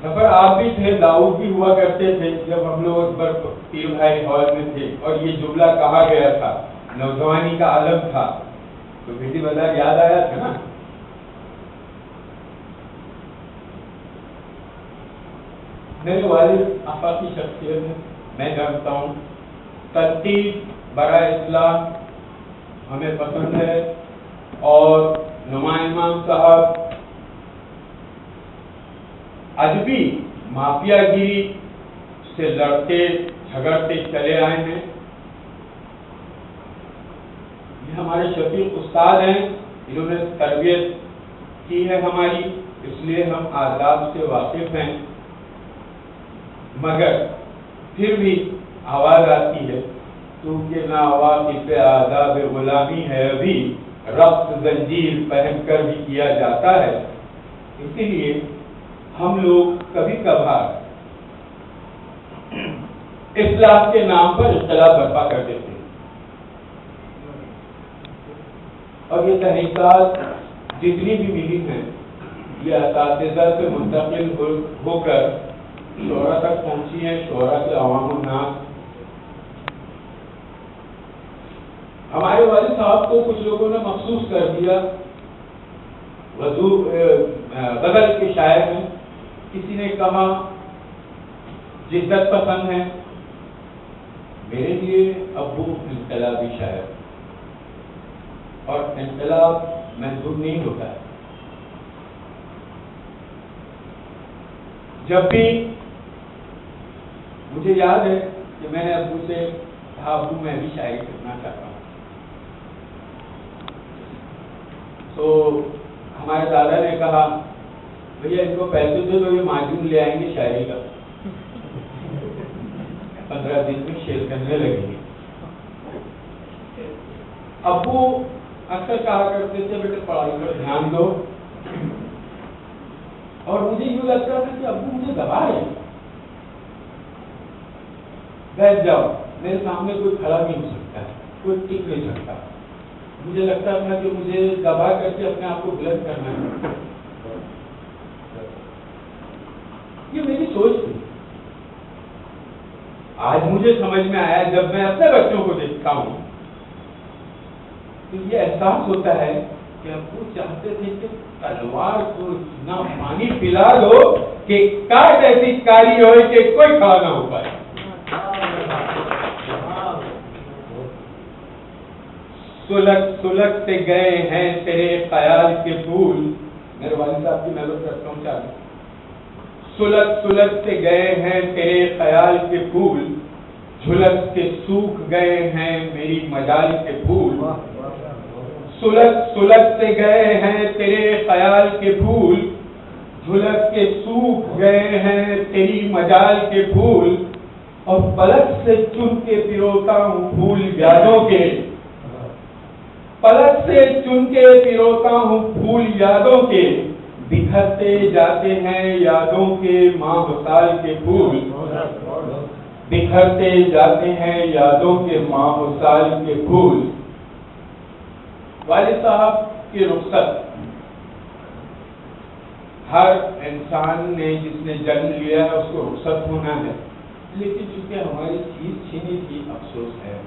ظفر آپ بھی تھے، داؤد بھی ہوا کرتے تھے جب ہم لوگ پیر بھائی ہال میں تھے اور یہ جملہ کہا گیا تھا، نوجوانی کا عالم تھا، تو بیٹی بازار یاد آیا تھا نا. میرے والد آفاقی شخصیت ہے، میں جانتا ہوں. ترتیب برائے اصلاح ہمیں پسند ہے اور نعمان امام صاحب ادبی مافیا گیری سے لڑتے جھگڑتے چلے آئے ہیں. یہ ہمارے شفیق استاد ہیں، انہوں نے تربیت کی ہے ہماری، اس لیے ہم آداب سے واقف ہیں. مگر پھر بھی آواز آتی ہے کیونکہ نا واقف آداب غلامی ہے، ابھی ربط زنجیر پہن کر بھی کیا جاتا ہے. اسی لیے ہم لوگ کبھی کبھار اصلاح کے نام پر اختلاف برپا کر دیتے ہیں، اور یہ تحقیقات جتنی بھی ملی ہیں یہ اساتذہ سے منتقل ہو کر شعراء تک پہنچی ہیں، شعراء کے عوام الناس. ہمارے والد صاحب کو کچھ لوگوں نے مخصوص کر دیا غزل کے شاعر ہیں، کسی نے کہا جدت پسند ہے. میرے لیے ابو انقلابی شاعر، اور انقلاب محدود نہیں ہوتا ہے. جب بھی مجھے یاد ہے کہ میں نے ابو سے کہا ابو میں بھی شاعری کرنا چاہتا ہوں، تو ہمارے دادا نے کہا بھیا ان کو پیسے دے دو، یہ معجون لے آئیں گے شاعری کا، 15 دن میں شعر کرنے لگیں گے. ابو اکثر کہا کرتے تھے بیٹے پڑھائی پر دھیان دو، اور مجھے یوں لگتا تھا کہ ابو مجھے دبا رہے ہیں، بیٹھ جاؤ، میرے سامنے کوئی کھڑا نہیں ہو سکتا ہے، کوئی ٹک نہیں سکتا. مجھے لگتا تھا کہ مجھے دبا کر کے اپنے آپ کو بلند کرنا ہے. یہ میری سوچ تھی. آج مجھے سمجھ میں آیا جب میں اپنے بچوں کو دیکھتا ہوں تو یہ احساس ہوتا ہے کہ ابو چاہتے تھے کہ تلوار کو اتنا پانی پلا دو کہ کاٹ ایسی کاری ہوئے کہ کوئی کھڑا نہ ہو پائے. سلگ سلگتے گئے ہیں تیرے خیال کے پھول. میرے والد صاحب کی محبت کرتا ہوں چاہتا ہوں. سلگ سلگتے گئے ہیں تیرے خیال کے پھول, جھلک کے سوکھ گئے ہیں میری مجال کے پھول. سلگ سلگتے گئے ہیں تیرے خیال کے پھول, جھلک کے سوکھ گئے ہیں تیری مجال کے پھول. اور پلک سے چن کے پیروتا ہوں پھول یادوں کے, پلک سے چن کے پیروتا ہوں پھول یادوں کے. بکھرتے جاتے ہیں یادوں کے ماہ سال کے پھول, بکھرتے جاتے ہیں یادوں کے ماہ سال کے پھول. والد صاحب کی رخصت ہر انسان نے جس نے جنم لیا ہے اس کو رخصت ہونا ہے, لیکن چونکہ ہماری چیز چھینی تھی افسوس ہے.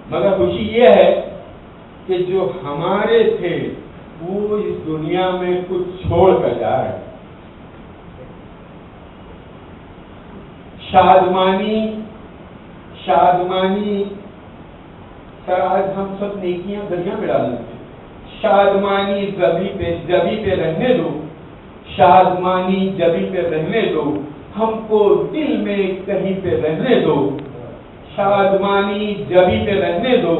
مگر خوشی یہ ہے کہ جو ہمارے تھے وہ اس دنیا میں کچھ چھوڑ کر جا رہے. شادمانی شادمانی سر آج ہم سب نیکیاں دریا میں ڈال دیتے ہیں. شادمانی جبی پہ رہنے دو, شادمانی جبی پہ رہنے دو, ہم کو دل میں کہیں پہ رہنے دو. شادمانی جبی پہ رہنے دو,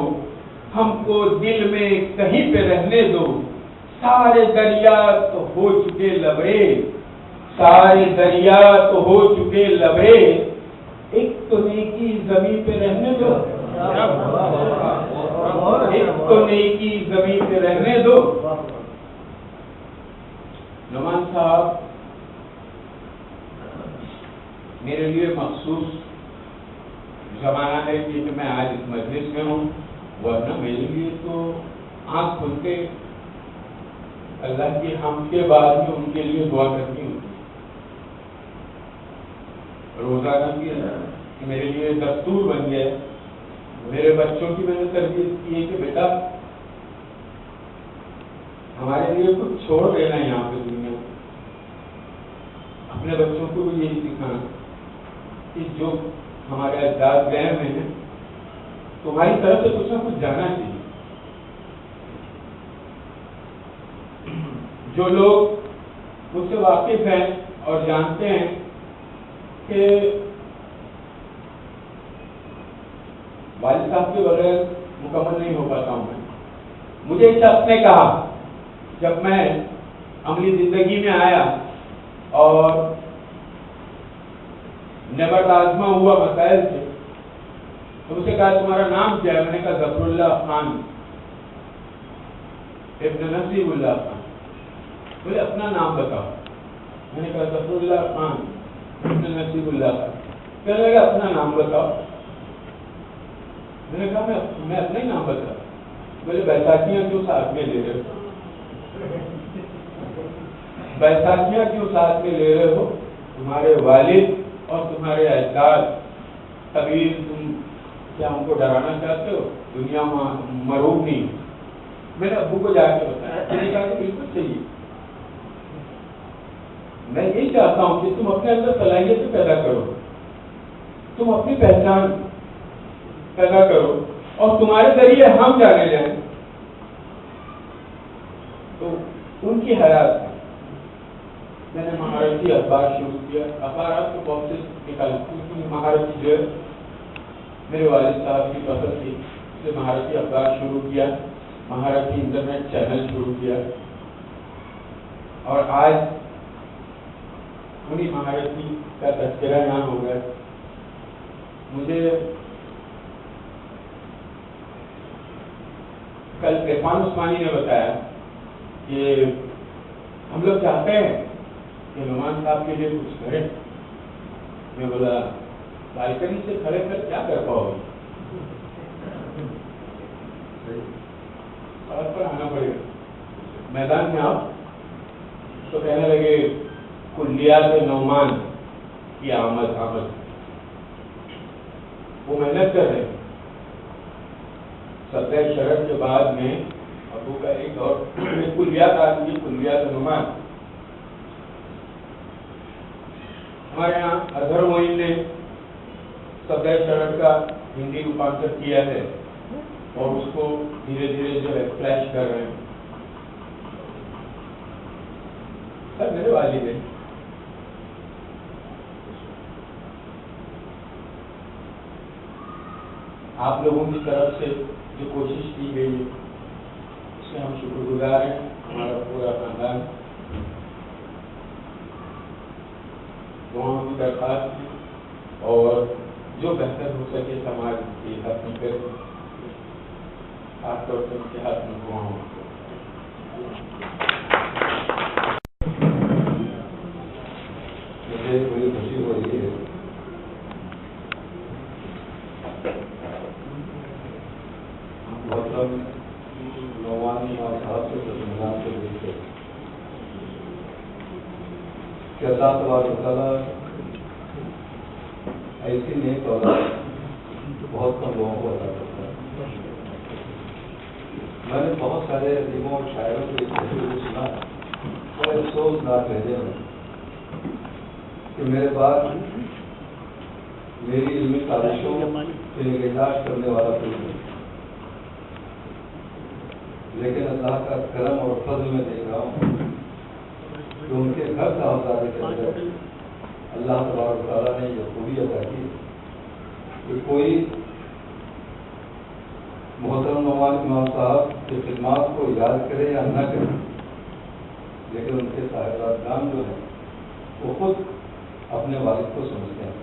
ہم کو دل میں کہیں پہ رہنے دو. سارے دریا تو ہو چکے لبرے, سارے دریا تو ہو چکے لبرے, ایک تو نیکی زمین پہ رہنے دو, ایک تو نیکی زمین پہ رہنے دو. نعمان صاحب میرے لیے مخصوص زمانہ ہے کہ میں آج اس مجلس میں ہوں, ورنہ میرے لیے تو آنکھ کھلتے اللہ کی حمد کے بعد میں ان کے لیے دعا کرنی ہوتی. روزانہ کی کہ میرے لیے دستور بن گیا. میرے بچوں کی میں نے تربیت کی ہے کہ بیٹا ہمارے لیے کچھ چھوڑ دینا ہے یہاں پہ دنیا میں. اپنے بچوں کو بھی یہی سکھانا کہ جو ہمارے اجداد گئے ہوئے ہیں تمہاری طرف سے کچھ نہ کچھ جانا چاہیے. جو لوگ اس سے واقف ہیں اور جانتے ہیں کہ والد صاحب کے بغیر مکمل نہیں ہو پاتا ہوں. مجھے ایک شخص نے کہا جب میں عملی زندگی میں آیا اور نبرد آزما ہوا مسائل سے, تو مجھ سے کہا تمہارا نام کیا ہے؟ میں نے کہا ظفر اللہ خان ابن نصیب اللہ خان. بولے اپنا نام بتاؤ. میں نے کہا ظفر اللہ خان ابن نصیب اللہ خان. کہنے لگا اپنا نام بتاؤ. میں نے کہا میں اپنا ہی نام بتاؤ. بولے بیساکھیاں کیوں ساتھ میں لے رہے ہو؟ بیساکھیاں کیوں ساتھ میں لے رہے ہو؟ تمہارے والد اور تمہارے اجداد طویل, تم کیا ان کو ڈرانا چاہتے ہو؟ دنیا مروب نہیں. میں نے ابو کو جا کے بتایا, میں نے کہا کہ بالکل صحیح. میں یہی چاہتا ہوں کہ تم اپنے اندر صلاحیتیں پیدا کرو, تم اپنی پہچان پیدا کرو اور تمہارے ذریعے ہم جانے جائیں. تو ان کی حیات میں نے مہارتی اخبار شروع کیا. اخبارات کو بہت سے نکالتی ہوں. مہارتی جو ہے میرے والد صاحب کی پسند تھی, اسے مہارتی اخبار شروع کیا, مہارتی انٹرنیٹ چینل شروع کیا, اور آج انہیں مہارتی کا تذکرہ یہاں ہو گیا. مجھے کل عرفان عثمانی نے بتایا کہ ہم لوگ چاہتے ہیں کہ نعمان صاحب کے لیے کچھ کریں. میں بولا بالکنی سے کھڑے کر کیا کر پاؤ گے؟ سڑک پر آنا پڑے گا. میدان میں آپ تو کہنے لگے کلیات نعمان کی آمد. وہ محنت کر رہے ہیں. 17 شرط کے بعد میں ابو کا ایک اور کلیات آتی ہے، کلیات نعمان. ہمارے یہاں اظہر معین نے صدر شرط کا ہندی روپانتر کیا ہے اور اس کو دھیرے دھیرے جو ہے فلیش کر رہے ہیں. سر میرے والد ہیں. آپ لوگوں کی طرف سے جو کوشش کی گئی ہے اس سے ہم شکر گزار ہیں. ہمارا پورا خاندان وہاں کی درخواست کی اور جو بہتر ہو سکے سماج کی حد میں کرے، خاص طور سے ان کے ہاتھ میں وہاں ہو. مجھے بڑی خوشی ہو رہی ہے محترم نعمان صاحب سے درمیان سے مل کر کہ اللہ تبارک و تعالیٰ ایسی نیک اولاد بہت کم لوگوں کو عطا کرتا ہے. میں نے بہت سارے ادیبوں اور شاعروں کو کہتے ہوئے سنا بڑے افسوسناک لہجے میں کہ میرے بعد میری علمی کاوشوں کی نگہداشت کرنے والا کوئی نہیں، لیکن اللہ کا کرم اور فضل میں دیکھ رہا ہوں کہ ان کے گھر صاحبزادے کے اندر اللہ تبارک و تعالیٰ نے یہ خوبی عطا کی کہ کوئی محترم نعمان امام صاحب کی خدمات کو یاد کرے یا نہ کرے، لیکن ان کے صاحبزاد نام جو ہے وہ خود اپنے والد کو سمجھتے ہیں.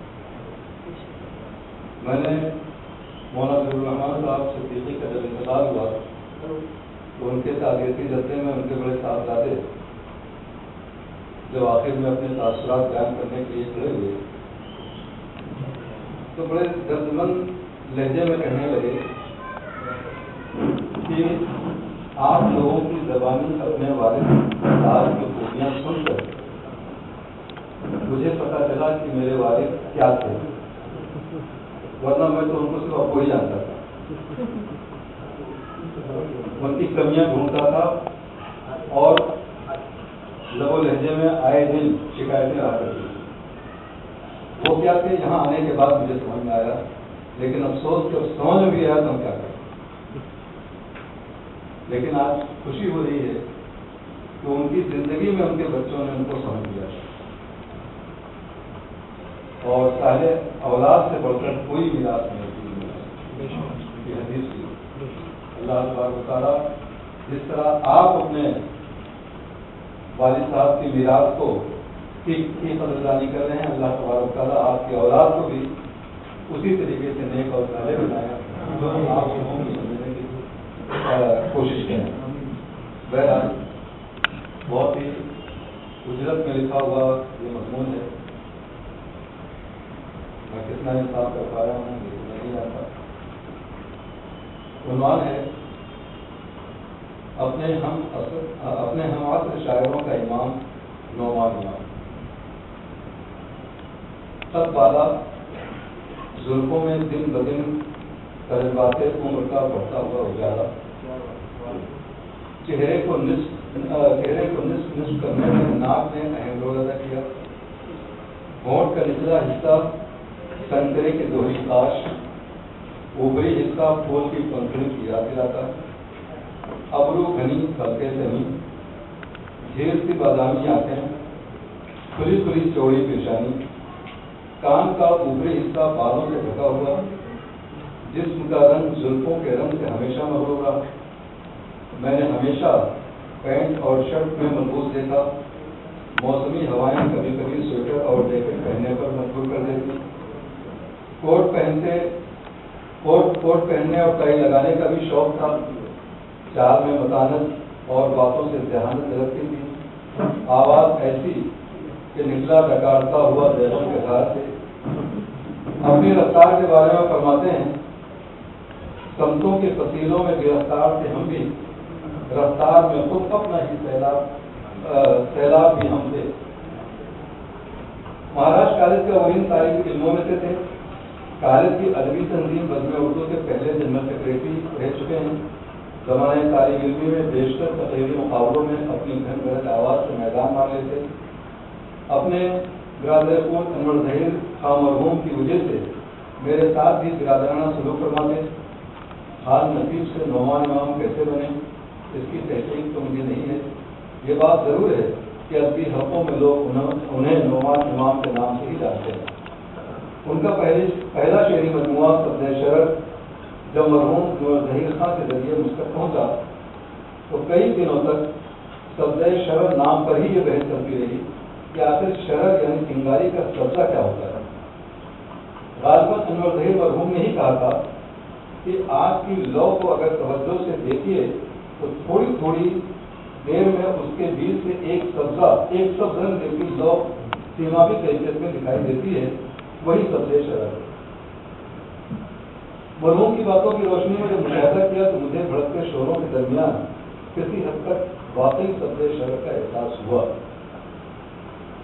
میں نے مولانا عبدالرحمان صاحب صدیقی کا جب انتقال ہوا تو ان کے تعزیتی جلسے میں ان کے بڑے صاحبزادے جب آخر میں اپنے تاثرات بیان کرنے کے لیے کھڑے ہوئے تو بڑے دردمند لہجے میں کہنے لگے کہ آپ لوگوں کی زبانی اپنے والد صاحب کی خوبیاں سن کر مجھے پتا چلا کہ میرے والد کیا تھے، ورنہ میں تو ان کو صرف ابو ہی جانتا تھا. ان کی کمیاں ڈھونڈتا تھا اور لب و لہجے میں آئے دن شکایتیں آ کرتی. وہ کیا تھے یہاں آنے کے بعد مجھے سمجھ میں آیا، لیکن افسوس کہ سمجھ میں بھی آیا تو ہم کیا کریں. لیکن آج خوشی ہو رہی ہے کہ ان کی زندگی میں ان کے بچوں نے ان کو سمجھ لیا اور سارے اولاد سے بڑھ کر کوئی میراث نہیں کی حدیث کی. اللہ تبارک و تعالیٰ جس طرح آپ اپنے والد صاحب کی میراث کو کی قدردانی کر رہے ہیں، اللہ تبارک و تعالیٰ آپ کی اولاد کو بھی اسی طریقے سے نیک اور صالح بنایا جو آپ لوگوں کی سمجھنے کی کوشش کریں. بہرحال بہت ہی اجرت میں لکھا ہوا یہ مضمون ہے. میں کتنا انصاف کر پا رہا ہوں لیکن نہیں جانتا. عنوان ہے اپنے ہم عصر شاعروں کا امام نعمان امام. سب بالا زلفوں میں دن بدن تجربات عمر کا بڑھتا ہوا اجالا، چہرے کو نصف کرنے میں ناک نے اہم رول ادا کیا. ہونٹ کا نچلا حصہ سنترے کی دوہری کاش، اوپری حصہ پھول کی پنکھڑی کی یاد دلاتا. ابرو گھنی ہلکے زمین، جھیل سی بادامی آنکھیں، کھلی کھلی چوڑی پیشانی، کان کا اوپری حصہ بالوں سے ڈھکا ہوا، جسم کا رنگ زلفوں کے رنگ سے ہمیشہ مغرور رہا. میں نے ہمیشہ پینٹ اور شرٹ میں ملبوس دیکھا. موسمی ہوائیں کبھی کبھی سویٹر اور جیکٹ پہننے پر مجبور کر دیتی. کوٹ پہننے اور ٹائی لگانے کا بھی شوق تھا. چال میں متانت اور باتوں سے ذہانت جھلکتی تھی. آواز ایسی کہ نکلا ڈکارتا ہوا دیشوں کے ساتھ سے. اپنی رفتار کے بارے میں فرماتے ہیں، سمتوں کے فصیلوں میں گرفتار تھے ہم بھی، رفتار میں خود اپنا ہی سیلاب بھی ہم تھے. مہاراشٹر کالج کے اولین طالب علموں میں سے تھے. کالج کی ادبی تنظیم بزم اردو کے پہلے جنرل سیکرٹری رہ چکے ہیں. زمانۂ طالب علمی میں بیشتر تقریری مقابلوں میں اپنی گھن گرج آواز سے میدان مار لیتے. اپنے برادر خون انور ظہیر خان مرحوم کی وجہ سے میرے ساتھ بھی برادرانہ سلوک فرماتے. حال نصیب سے نعمان امام کیسے بنے اس کی تحقیق تو مجھے نہیں ہے. یہ بات ضرور ہے کہ اب بھی حلقوں میں لوگ انہیں نعمان امام کے نام سے ہی جانتے ہیں. ان کا پہلا شعری مجموعہ سبزۂ شرر جب مرحوم ظہیر خان کے ذریعے مجھ تک پہنچا تو کئی دنوں تک سبزۂ شرر نام پر ہی یہ بحث چلتی رہی کہ آخر شرر یعنی سنگاری کا سبزہ کیا ہوتا ہے. غالباً انور ظہیر مرحوم نے ہی کہا تھا کہ آج کی لو کو اگر توجہ سے دیکھیے تو تھوڑی تھوڑی دیر میں اس کے بیچ سے ایک سبز رنگ جیسی لو سیمابی کیفیت میں دکھائی دیتی ہے. وہی سبزۂ شرر. مرحوم کی باتوں کی روشنی میں جب مشاہدہ کیا تو مجھے بھڑکتے شوروں کے درمیان کسی حد تک واقعی سبزۂ شرر کا احساس ہوا.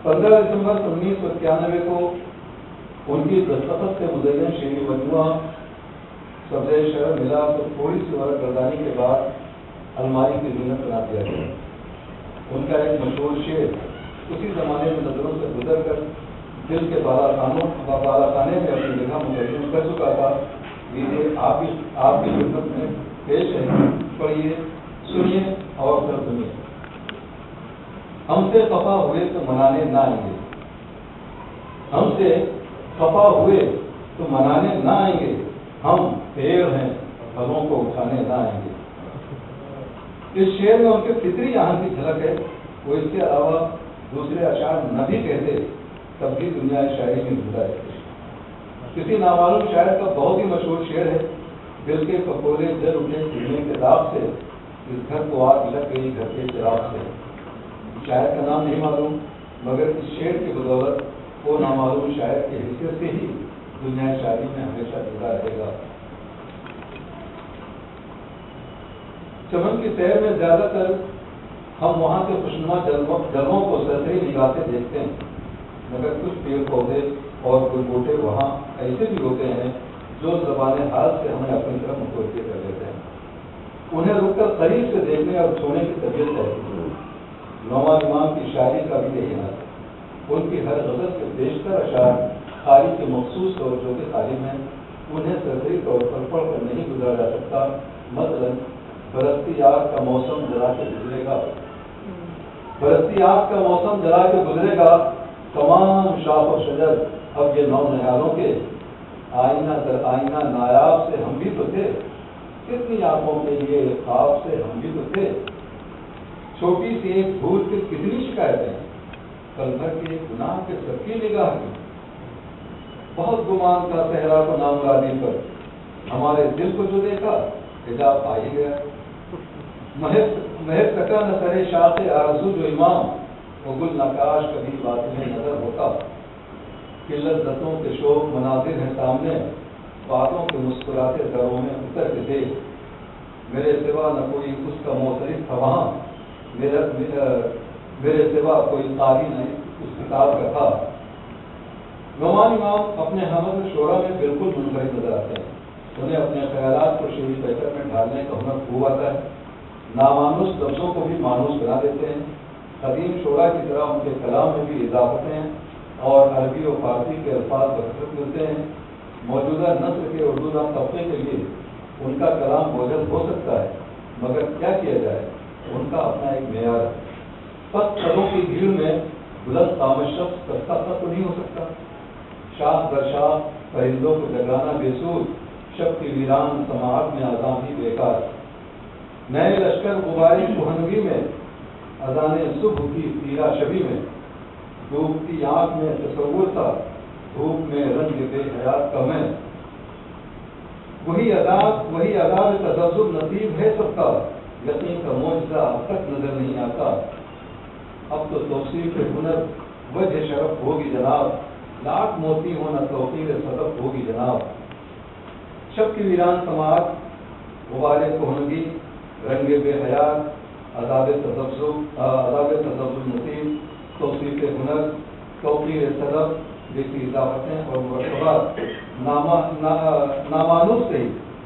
15 دسمبر 1991 کو ان کی دستخط سے مزین شعری مجموعہ سبزۂ شرر ملا تو تھوڑی سی ورق گردانی کے بعد الماری کی زینت بنا دیا گیا. ان کا ایک مشہور شعر اسی زمانے میں نظروں سے گزر کر دل کے بالا خانے میں اپنی جگہ منتظم کر چکا تھا. یہ آپ کی خدمت میں پیش ہے. پڑھیے, سنیے اور پھر سنیے. ہم سے خفا ہوئے تو منانے نہ آئیں گے. ہم سے خفا ہوئے تو منانے نہ آئیں گے. ہم پیڑ ہیں پھلوں کو اٹھانے نہ آئیں گے. اس شعر میں ان کے فطری یہاں کی جھلک ہے. وہ اس کے علاوہ دوسرے اشعار نہ بھی کہتے تب بھی دنیا شاعری میں زندہ ہے. کسی نامعلوم شاعر کا بہت ہی مشہور شعر ہے, دل کے کپورے جل اٹھے چڑنے کے داغ سے, اس گھر کو آگ لگ گئی گھر کے چراغ سے. شاعر کا نام نہیں معلوم مگر اس شعر کی بدولت وہ نامعلوم شاعر کی حیثیت سے ہی دنیا شاعری میں ہمیشہ جڑا رہے گا. چمن کی سیر میں زیادہ تر ہم وہاں کے خوشنما جلووں کو سرسری نگاہ سے دیکھتے ہیں, مگر کچھ پیڑ پودے اور گل بوٹے وہاں ایسے بھی ہوتے ہیں جو زبان حال سے ہمیں اپنی طرف متوجہ کر دیتے ہیں. انہیں رک کر قریب سے دیکھنے اور چھونے کی طبیعت ہے. نعمان امام کی شاعری کا بھی یہی ہے. ان کی ہر غزل کے بیشتر اشعار قاری کے مخصوص توجہ کے قائم ہیں. انہیں سرسری طور پر پڑھ کر نہیں گزارا جا سکتا. مثلاً برستی آگ کا موسم جلا کے گزرے گا, برستی آگ کا موسم جلا کے گزرے گا, تمام شاخ و شجر اب یہ نو نہالوں کے, آئینہ در آئینہ نایاب سے ہم بھی تو تھے, کتنی آنکھوں کے لیے خواب سے ہم بھی تو تھے. چھوٹی سی ایک بھول کی کتنی شکایتیں, کل بھر کے گناہ کے سب کی نگاہ کی. بہت گمان کا صحرا کو نام گادی پر, ہمارے دل کو جو دیکھا حجاب آ ہی گیا. مہک سکا نہ سرے شاخ آرزو جو امام, وہ گل نقاش کبھی بات میں نظر ہوتا. قلت دتوں کے شوق مناظر ہیں سامنے, باتوں کے مسکراتے دروں میں اتر کے دیکھ. میرے سوا نہ کوئی اس کا معترف تھا وہاں, میرے سوا کوئی قاری نہیں اس کتاب کا تھا. نعمان امام اپنے حمد شعرا میں بالکل منفرد نظر آتے ہیں. انہیں اپنے خیالات کو شعری پیکر میں ڈھالنے کا ہنر خوب آتا ہے. نامانوس لفظوں کو بھی مانوس بنا دیتے ہیں. قدیم شعرا کی طرح ان کے کلام میں بھی اضافتیں ہیں اور عربی و فارسی کے الفاظ بکثرت ملتے ہیں. موجودہ نسل کے اردو دان طبقے کے لیے ان کا کلام موجود ہو سکتا ہے, مگر کیا کیا جائے, ان کا اپنا ایک معیار ہے. پس قدوں کی بھیڑ میں بلند قامت شخص سستا تو نہیں ہو سکتا. شاخ در شاخ پرندوں کو جگانا بے سود, شب کی ویران سماعت میں اذان ہی بیکار. نئے لشکر غباری کوہنگی میں, اذان صبح کی تیرا شبی میں, ڈوبتی آنکھ میں تصور تھا, دھوپ میں رنگ بے حیات کا میں. وہی عذاب تذبذب نصیب ہے سب کا, یقین کا معجزہ اب تک نظر نہیں آتا. اب تو توصیف ہنر وجہ شرف ہوگی جناب, لاکھ موتی ہونا توقیر صدف ہوگی جناب. شب کی ویران سماعت, غبار کوہنگی, رنگ بے حیات, عذاب تذبذب نصیب, توصیف ہنر, توقیر صدف جیسی اضافتیں اور مرتبات نامانوس سے ہی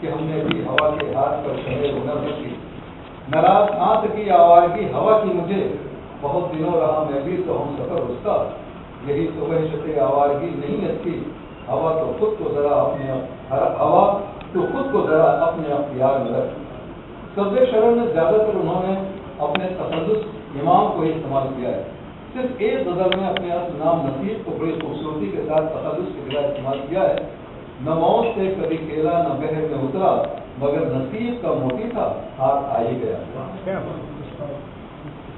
کہ ہم نے بھی ہوا کے ہاتھ پر شہر ہنر رکھی، ناراض آنکھ کی آوارگی ہوا کی مجھے، بہت دنوں رہا میں بھی تو ہم سفر اس کا، یہی تو وحشت آوارگی نہیں اچھی، ہوا تو خود کو ذرا اپنے اختیار میں رکھ۔ سبز شرح میں زیادہ تر انہوں نے اپنے تخصص امام کو ہی استعمال کیا ہے، صرف ایک غزل میں اپنے اصل نام نصیب کو بڑی خوبصورتی کے ساتھ تخصص کے بجائے استعمال کیا ہے۔ نہ موت سے کبھی کھیلا نہ بحر میں اترا، مگر نصیب کا موتی تھا ہاتھ آ ہی گیا۔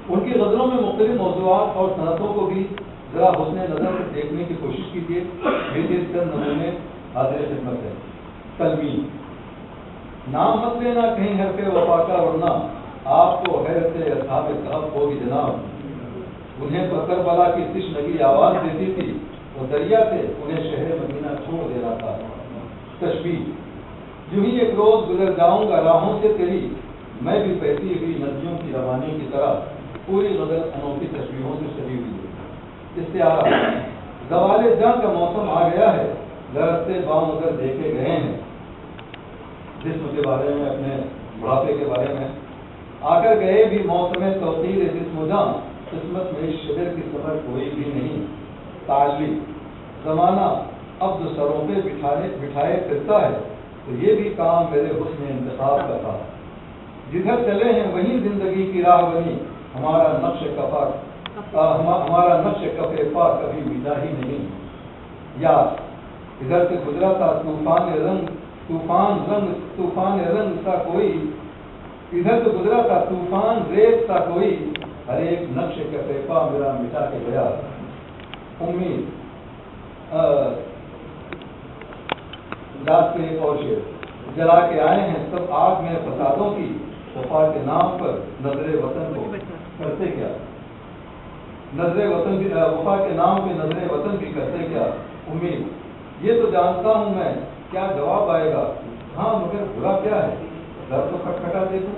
ان کی غزلوں میں مختلف موضوعات اور صنعتوں کو بھی ذرا حسن نظر سے دیکھنے کی کوشش کیجیے۔ میرے چند نمونے حاضر خدمت ہے۔ تلوین، نام مت لینا کہیں حرف وفا کا، ورنہ آپ کو حیرت سے اصحاب کہف ہوگی جناب، انہیں تو کربلا کی تشنگی آواز دیتی تھی، وہ دریا سے انہیں شہر مدینہ چھوڑ دینا تھا۔ تشبیہ، یوں ہی ایک روز گزر جاؤں گا راہوں سے تیری، میں بھی بہتی ہوئی ندیوں کی روانی کی طرح، پوری غزل انوکھی تشبیہوں سے سجی ہوئی ہے۔ استعارہ، زوال جنگ کا موسم آ گیا ہے، لرزتے بام اگر دیکھے گئے ہیں، جسم کے بارے میں، اپنے بڑھاپے کے بارے میں، آ کر گئے بھی موسم توقیر جسم و جان، قسمت میں اس شجر کی سمجھ کوئی بھی نہیں۔ تعلیم، زمانہ اب جو سروں پہ بٹھائے پھرتا ہے، تو یہ بھی کام میرے حسن انتخاب کا تھا، جدھر چلے ہیں وہیں زندگی کی راہ بنی، ہمارا نقش کفے پا کبھی مٹا ہی نہیں۔ یاد، ادھر سے گزرا تھا طوفان رنگ سا کوئی، ادھر سے گزرا تھا طوفان ریت سا کوئی، ہر ایک نقش کفے پا میرا مٹا کے گیا۔ امید، یاد پہ ایک اور شعر، جلا کے آئے ہیں سب آگ میں فسادوں کی، وفا کے نام پر نظر وطن کو کرتے کیا، وفا کے نام پہ نظر وطن بھی کرتے کیا۔ امید، یہ تو جانتا ہوں میں کیا جواب آئے گا، ہاں مگر برا کیا ہے، در تو کھٹکھٹا دیکھو۔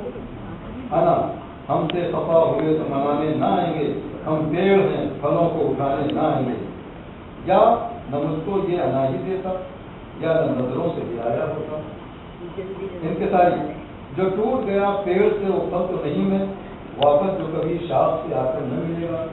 انا، ہم سے خفا ہوئے تو منانے نہ آئیں گے، ہم پیڑ ہیں پھلوں کو اٹھانے نہ آئیں گے۔ یا نہ مجھ کو یہ انا ہی دیتا، یا نہ نظروں سے بھی آیا ہوتا۔ انکساری، جو ٹوٹ گیا پیڑ سے وہ پھل تو نہیں میں، واپس جو کبھی شاخ سے آ کر نہ ملے گا۔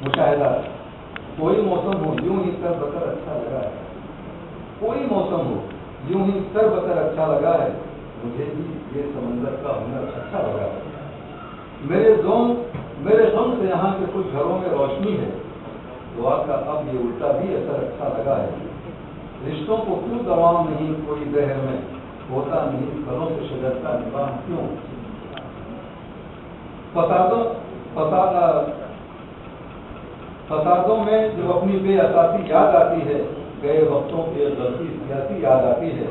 مشاہدہ، کوئی موسم ہو یوں ہی سر بکر اچھا لگا ہے، کوئی موسم ہو یوں ہی سر بکر اچھا لگا ہے، مجھے بھی یہ سمندر کا ہنر اچھا لگا ہے۔ میرے غم سے یہاں کے کچھ گھروں میں روشنی ہے، دعا کا اب یہ الٹا بھی اثر اچھا لگا ہے۔ رشتوں کو کیوں دوام نہیں کوئی زہر میں، ہوتا نہیں گھروں سے شجر کا نظام کیوں۔ فسادوں میں جو اپنی بے اساسی یاد آتی ہے، گئے وقتوں کی غلطی سیاسی یاد آتی ہے۔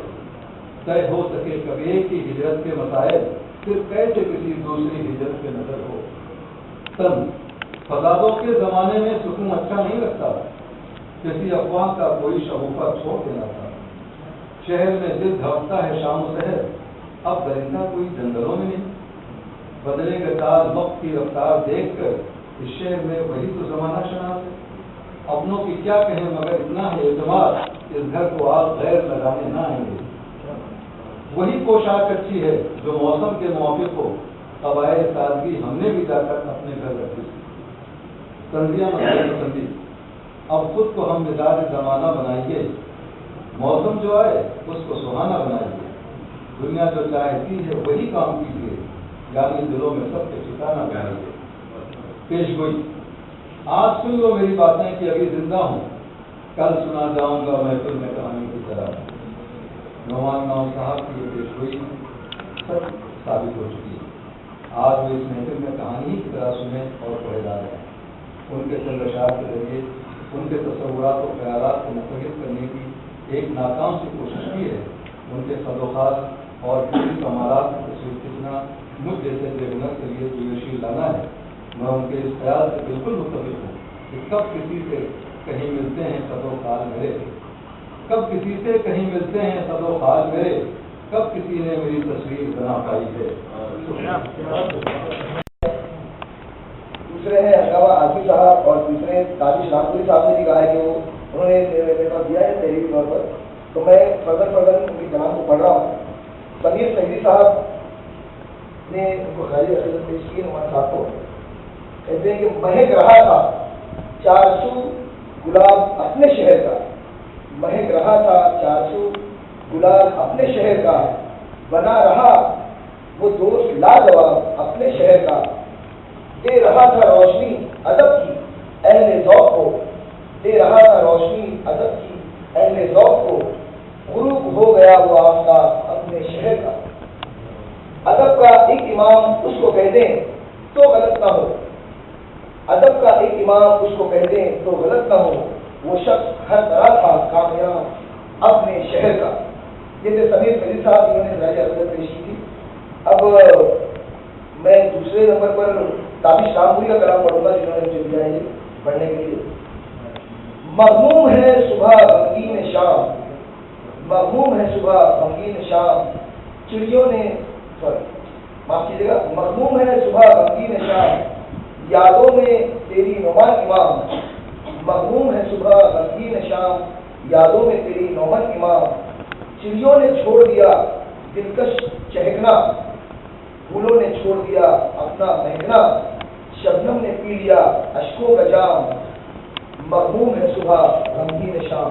طے ہو سکے کبھی ایک ہی ہجرت کے مسائل، پھر کیسے کسی دوسری ہجرت پہ نظر ہو۔ تن، فسادوں کے زمانے میں سکون اچھا نہیں لگتا، کسی افواہ کا کوئی شگوفہ چھوڑ دینا تھا۔ شہر میں دل دھڑکتا ہے شام و سحر، اب درندہ کوئی جنگلوں میں نہیں۔ بدلے گا چال وقت کی رفتار دیکھ کر، اس شہر میں وہی تو زمانہ شناس ہے۔ اپنوں کی کیا کہیں مگر اتنا ہے اعتماد، اس گھر کو آپ غیر لگانے نہ آئیں گے۔ وہی پوشاک اچھی ہے جو موسم کے موافق ہو، قبائل سادگی ہم نے بھی جا کر اپنے گھر رکھی تھی۔ تنزیہ پسندی، اب خود کو ہم مزاج زمانہ بنائیے، موسم جو آئے اس کو سہانا بنائیے، دنیا جو چاہتی ہے وہی کام کیجیے، یعنی دلوں میں سب کے ٹھکانا بنائیے۔ پیش گوئی، آج سن لو میری باتیں کہ ابھی زندہ ہوں، کل سنا جاؤں گا محفل میں کہانی کی طرح۔ نعمان نام صاحب کی یہ پیش گوئی سب ثابت ہو چکی ہے۔ آج وہ اس محفل میں کہانی کی طرح سنے اور پڑھے جا رہے ہیں۔ ان کے چند اشعار کے ذریعے ان کے تصورات اور خیالات کو مختلف کرنے کی ایک ناکام سی کوشش کی ہے۔ ان کے خد و خاص اور کسی کمالات کی تصویر کھینچنا مجھ جیسے ہنر کے لیے جوشی لانا ہے. میں ان کے اس خیال سے بالکل متفق ہوں کہ کب کسی سے کہیں ملتے ہیں صد و خال میرے, کب کسی سے کہیں ملتے ہیں صد و خال میرے, کب کسی نے میری تصویر بنا پائی ہے. دوسرے ہیں ہنگامہ آصف صاحب اور تیسرے تاجش رامپوری صاحب نے بھی کہا ہے کہ وہ انہوں نے میرے پاس دیا ہے تحریری طور پر, تو میں فردر ان کی کلام کو پڑھ رہا ہوں. سمیر سعیدی صاحب نے ان کو خیری عقیدت پیش کی. نعمان صاحب کو کہتے ہیں کہ مہک رہا تھا 400 گلاب اپنے شہر کا, مہک رہا تھا 400 گلاب اپنے شہر کا, بنا رہا وہ دوست لاجواب اپنے شہر کا, دے رہا تھا روشنی ادب کی اہل ذوق کو, دے رہا تھا روشنی ادب کی اہل ذوق کو, غروب ہو گیا وہ آفتاب اپنے شہر کا. ادب کا ایک امام اس کو کہہ دیں تو غلط نہ ہو, ادب کا ایک امام اس کو کہہ دیں تو غلط نہ ہو, وہ شخص ہر طرح تھا کامیاب اپنے شہر کا. جیسے سمیر سعیدی صاحب انہوں نے ظاہر عقیدت پیش کی تھی. اب میں دوسرے نمبر پر تابش رامپوری کا کلام پڑھوں گا جنہوں نے مجھے دیا ہے پڑھنے کے لیے. مغموم ہے صبح غمگین شام, مغموم ہے صبح غمگین شام, چڑیوں نے معاف کیجیے گا, مغموم ہے صبح غمگین شام, یادوں میں تیری نعمان امام, مغموم ہے صبح غمگین شام, یادوں میں تیری نعمان امام. چڑیوں نے چھوڑ دیا دلکش چہکنا, پھولوں نے چھوڑ دیا اپنا مہکنا, شبنم نے پی لیا اشکوں کا جام, مغموم ہے صبح غمگین شام.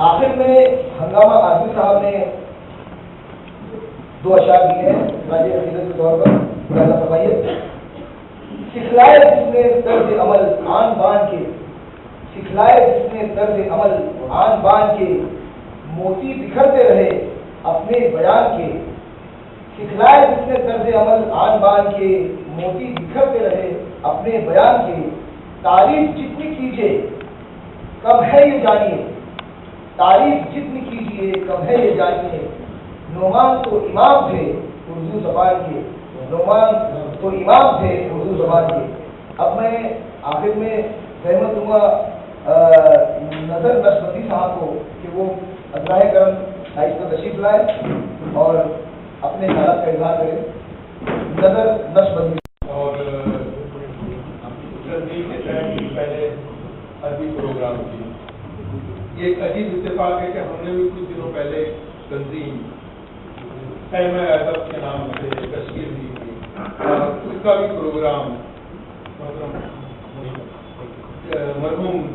آخر میں ہنگامہ آصف صاحب نے 2 اشعار دیے ہیں راجی عقیدت کے طور پر. پہلا فرمائیے, سکھلائے جس نے طرز عمل آن بان کے, سکھلائے جس نے طرز عمل آن بان کے, موتی بکھرتے رہے اپنے بیان کے, سکھلائے جس نے طرز عمل آن بان کے, موتی بکھرتے رہے اپنے بیان کے. تعریف جتنی کیجیے کم ہے یہ جانیے, تعریف جتنی کیجیے کم ہے یہ جانیے. نعمان تو امام تھے اردو زبان کے, نعمان تو امام تھے اردو زبان کے. اب میں آخر میں رحمت دوں گا نظر نشبندی صاحب کو کہ وہ اللہ کرم سائز پر تشریف لائے اور اپنے خیالات کا اظہار کریں. نظر نشبندی. اور پہلے عربی پروگرام کی یہ ایک عجیب اتفاق ہے کہ ہم نے بھی کچھ دنوں پہلے تنظیم خیمہ ادب کے نام سے تشکیل دی تھی, اور اس کا بھی پروگرام مرحوم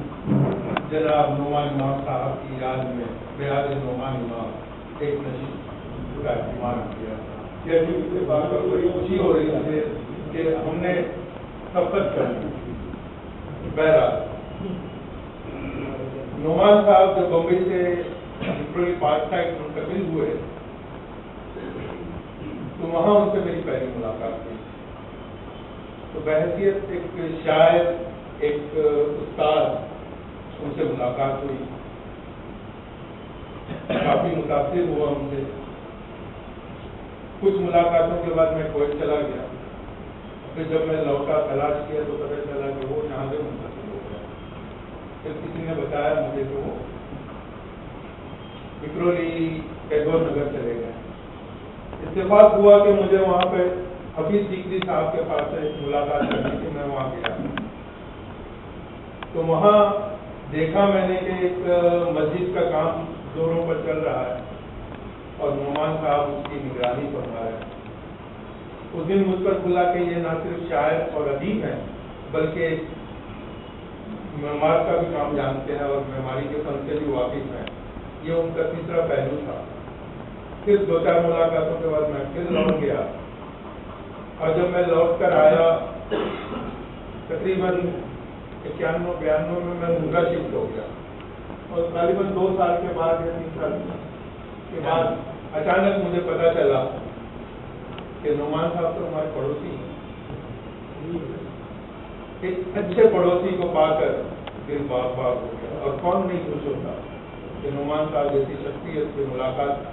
جناب نعمان امام صاحب کی یاد میں بیاد نعمان امام ایک نشست کا اہتمام کیا. یہ عجیب اتفاق اور بڑی خوشی ہو رہی ہے کہ ہم نے سفر کر لی. بہرحال نعمان صاحب جب بمبئی سے لٹرلی 5 سائٹ منتقل ہوئے تو وہاں ان سے میری پہلی ملاقات ہوئی. تو بحیثیت ایک شاعر, ایک استاد, ان سے ملاقات ہوئی, کافی متاثر ہوا ان سے. کچھ ملاقاتوں کے بعد میں کویت چلا گیا. پھر جب میں لوٹا تلاش کیا تو پتہ چلا کہ وہ یہاں سے منتقل ہو گیا. پھر کسی نے بتایا مجھے کہ وہ وکرولی ٹیگور نگر چلے گئے. اتفاق ہوا کہ مجھے وہاں پہ حفیظ سیکری صاحب کے پاس سے ملاقات کرنی تھی. میں وہاں گیا تو وہاں دیکھا میں نے کہ ایک مسجد کا کام زوروں پر چل رہا ہے اور نعمان صاحب اس کی نگرانی فرما رہے ہیں. اس دن مجھ پر کھلا کہ یہ نہ صرف شاعر اور ادیب ہیں بلکہ معمار کا بھی کام جانتے ہیں اور معماری کے فن سے بھی واقف ہیں. یہ ان کا تیسرا پہلو تھا. پھر 2-4 ملاقاتوں کے بعد میں پھر لوٹ گیا, اور جب میں لوٹ کر آیا تقریباً 91-92 میں مونگا شفٹ ہو گیا, اور غالباً 2 سال کے بعد یا 3 سال کے بعد اچانک مجھے پتا چلا کہ نعمان صاحب تو ہمارے پڑوسی ہیں. ایک اچھے پڑوسی کو پا کر دل باغ باغ ہو گیا, اور کون نہیں خوش ہوتا کہ نعمان صاحب جیسی شخصیت سے ملاقات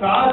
7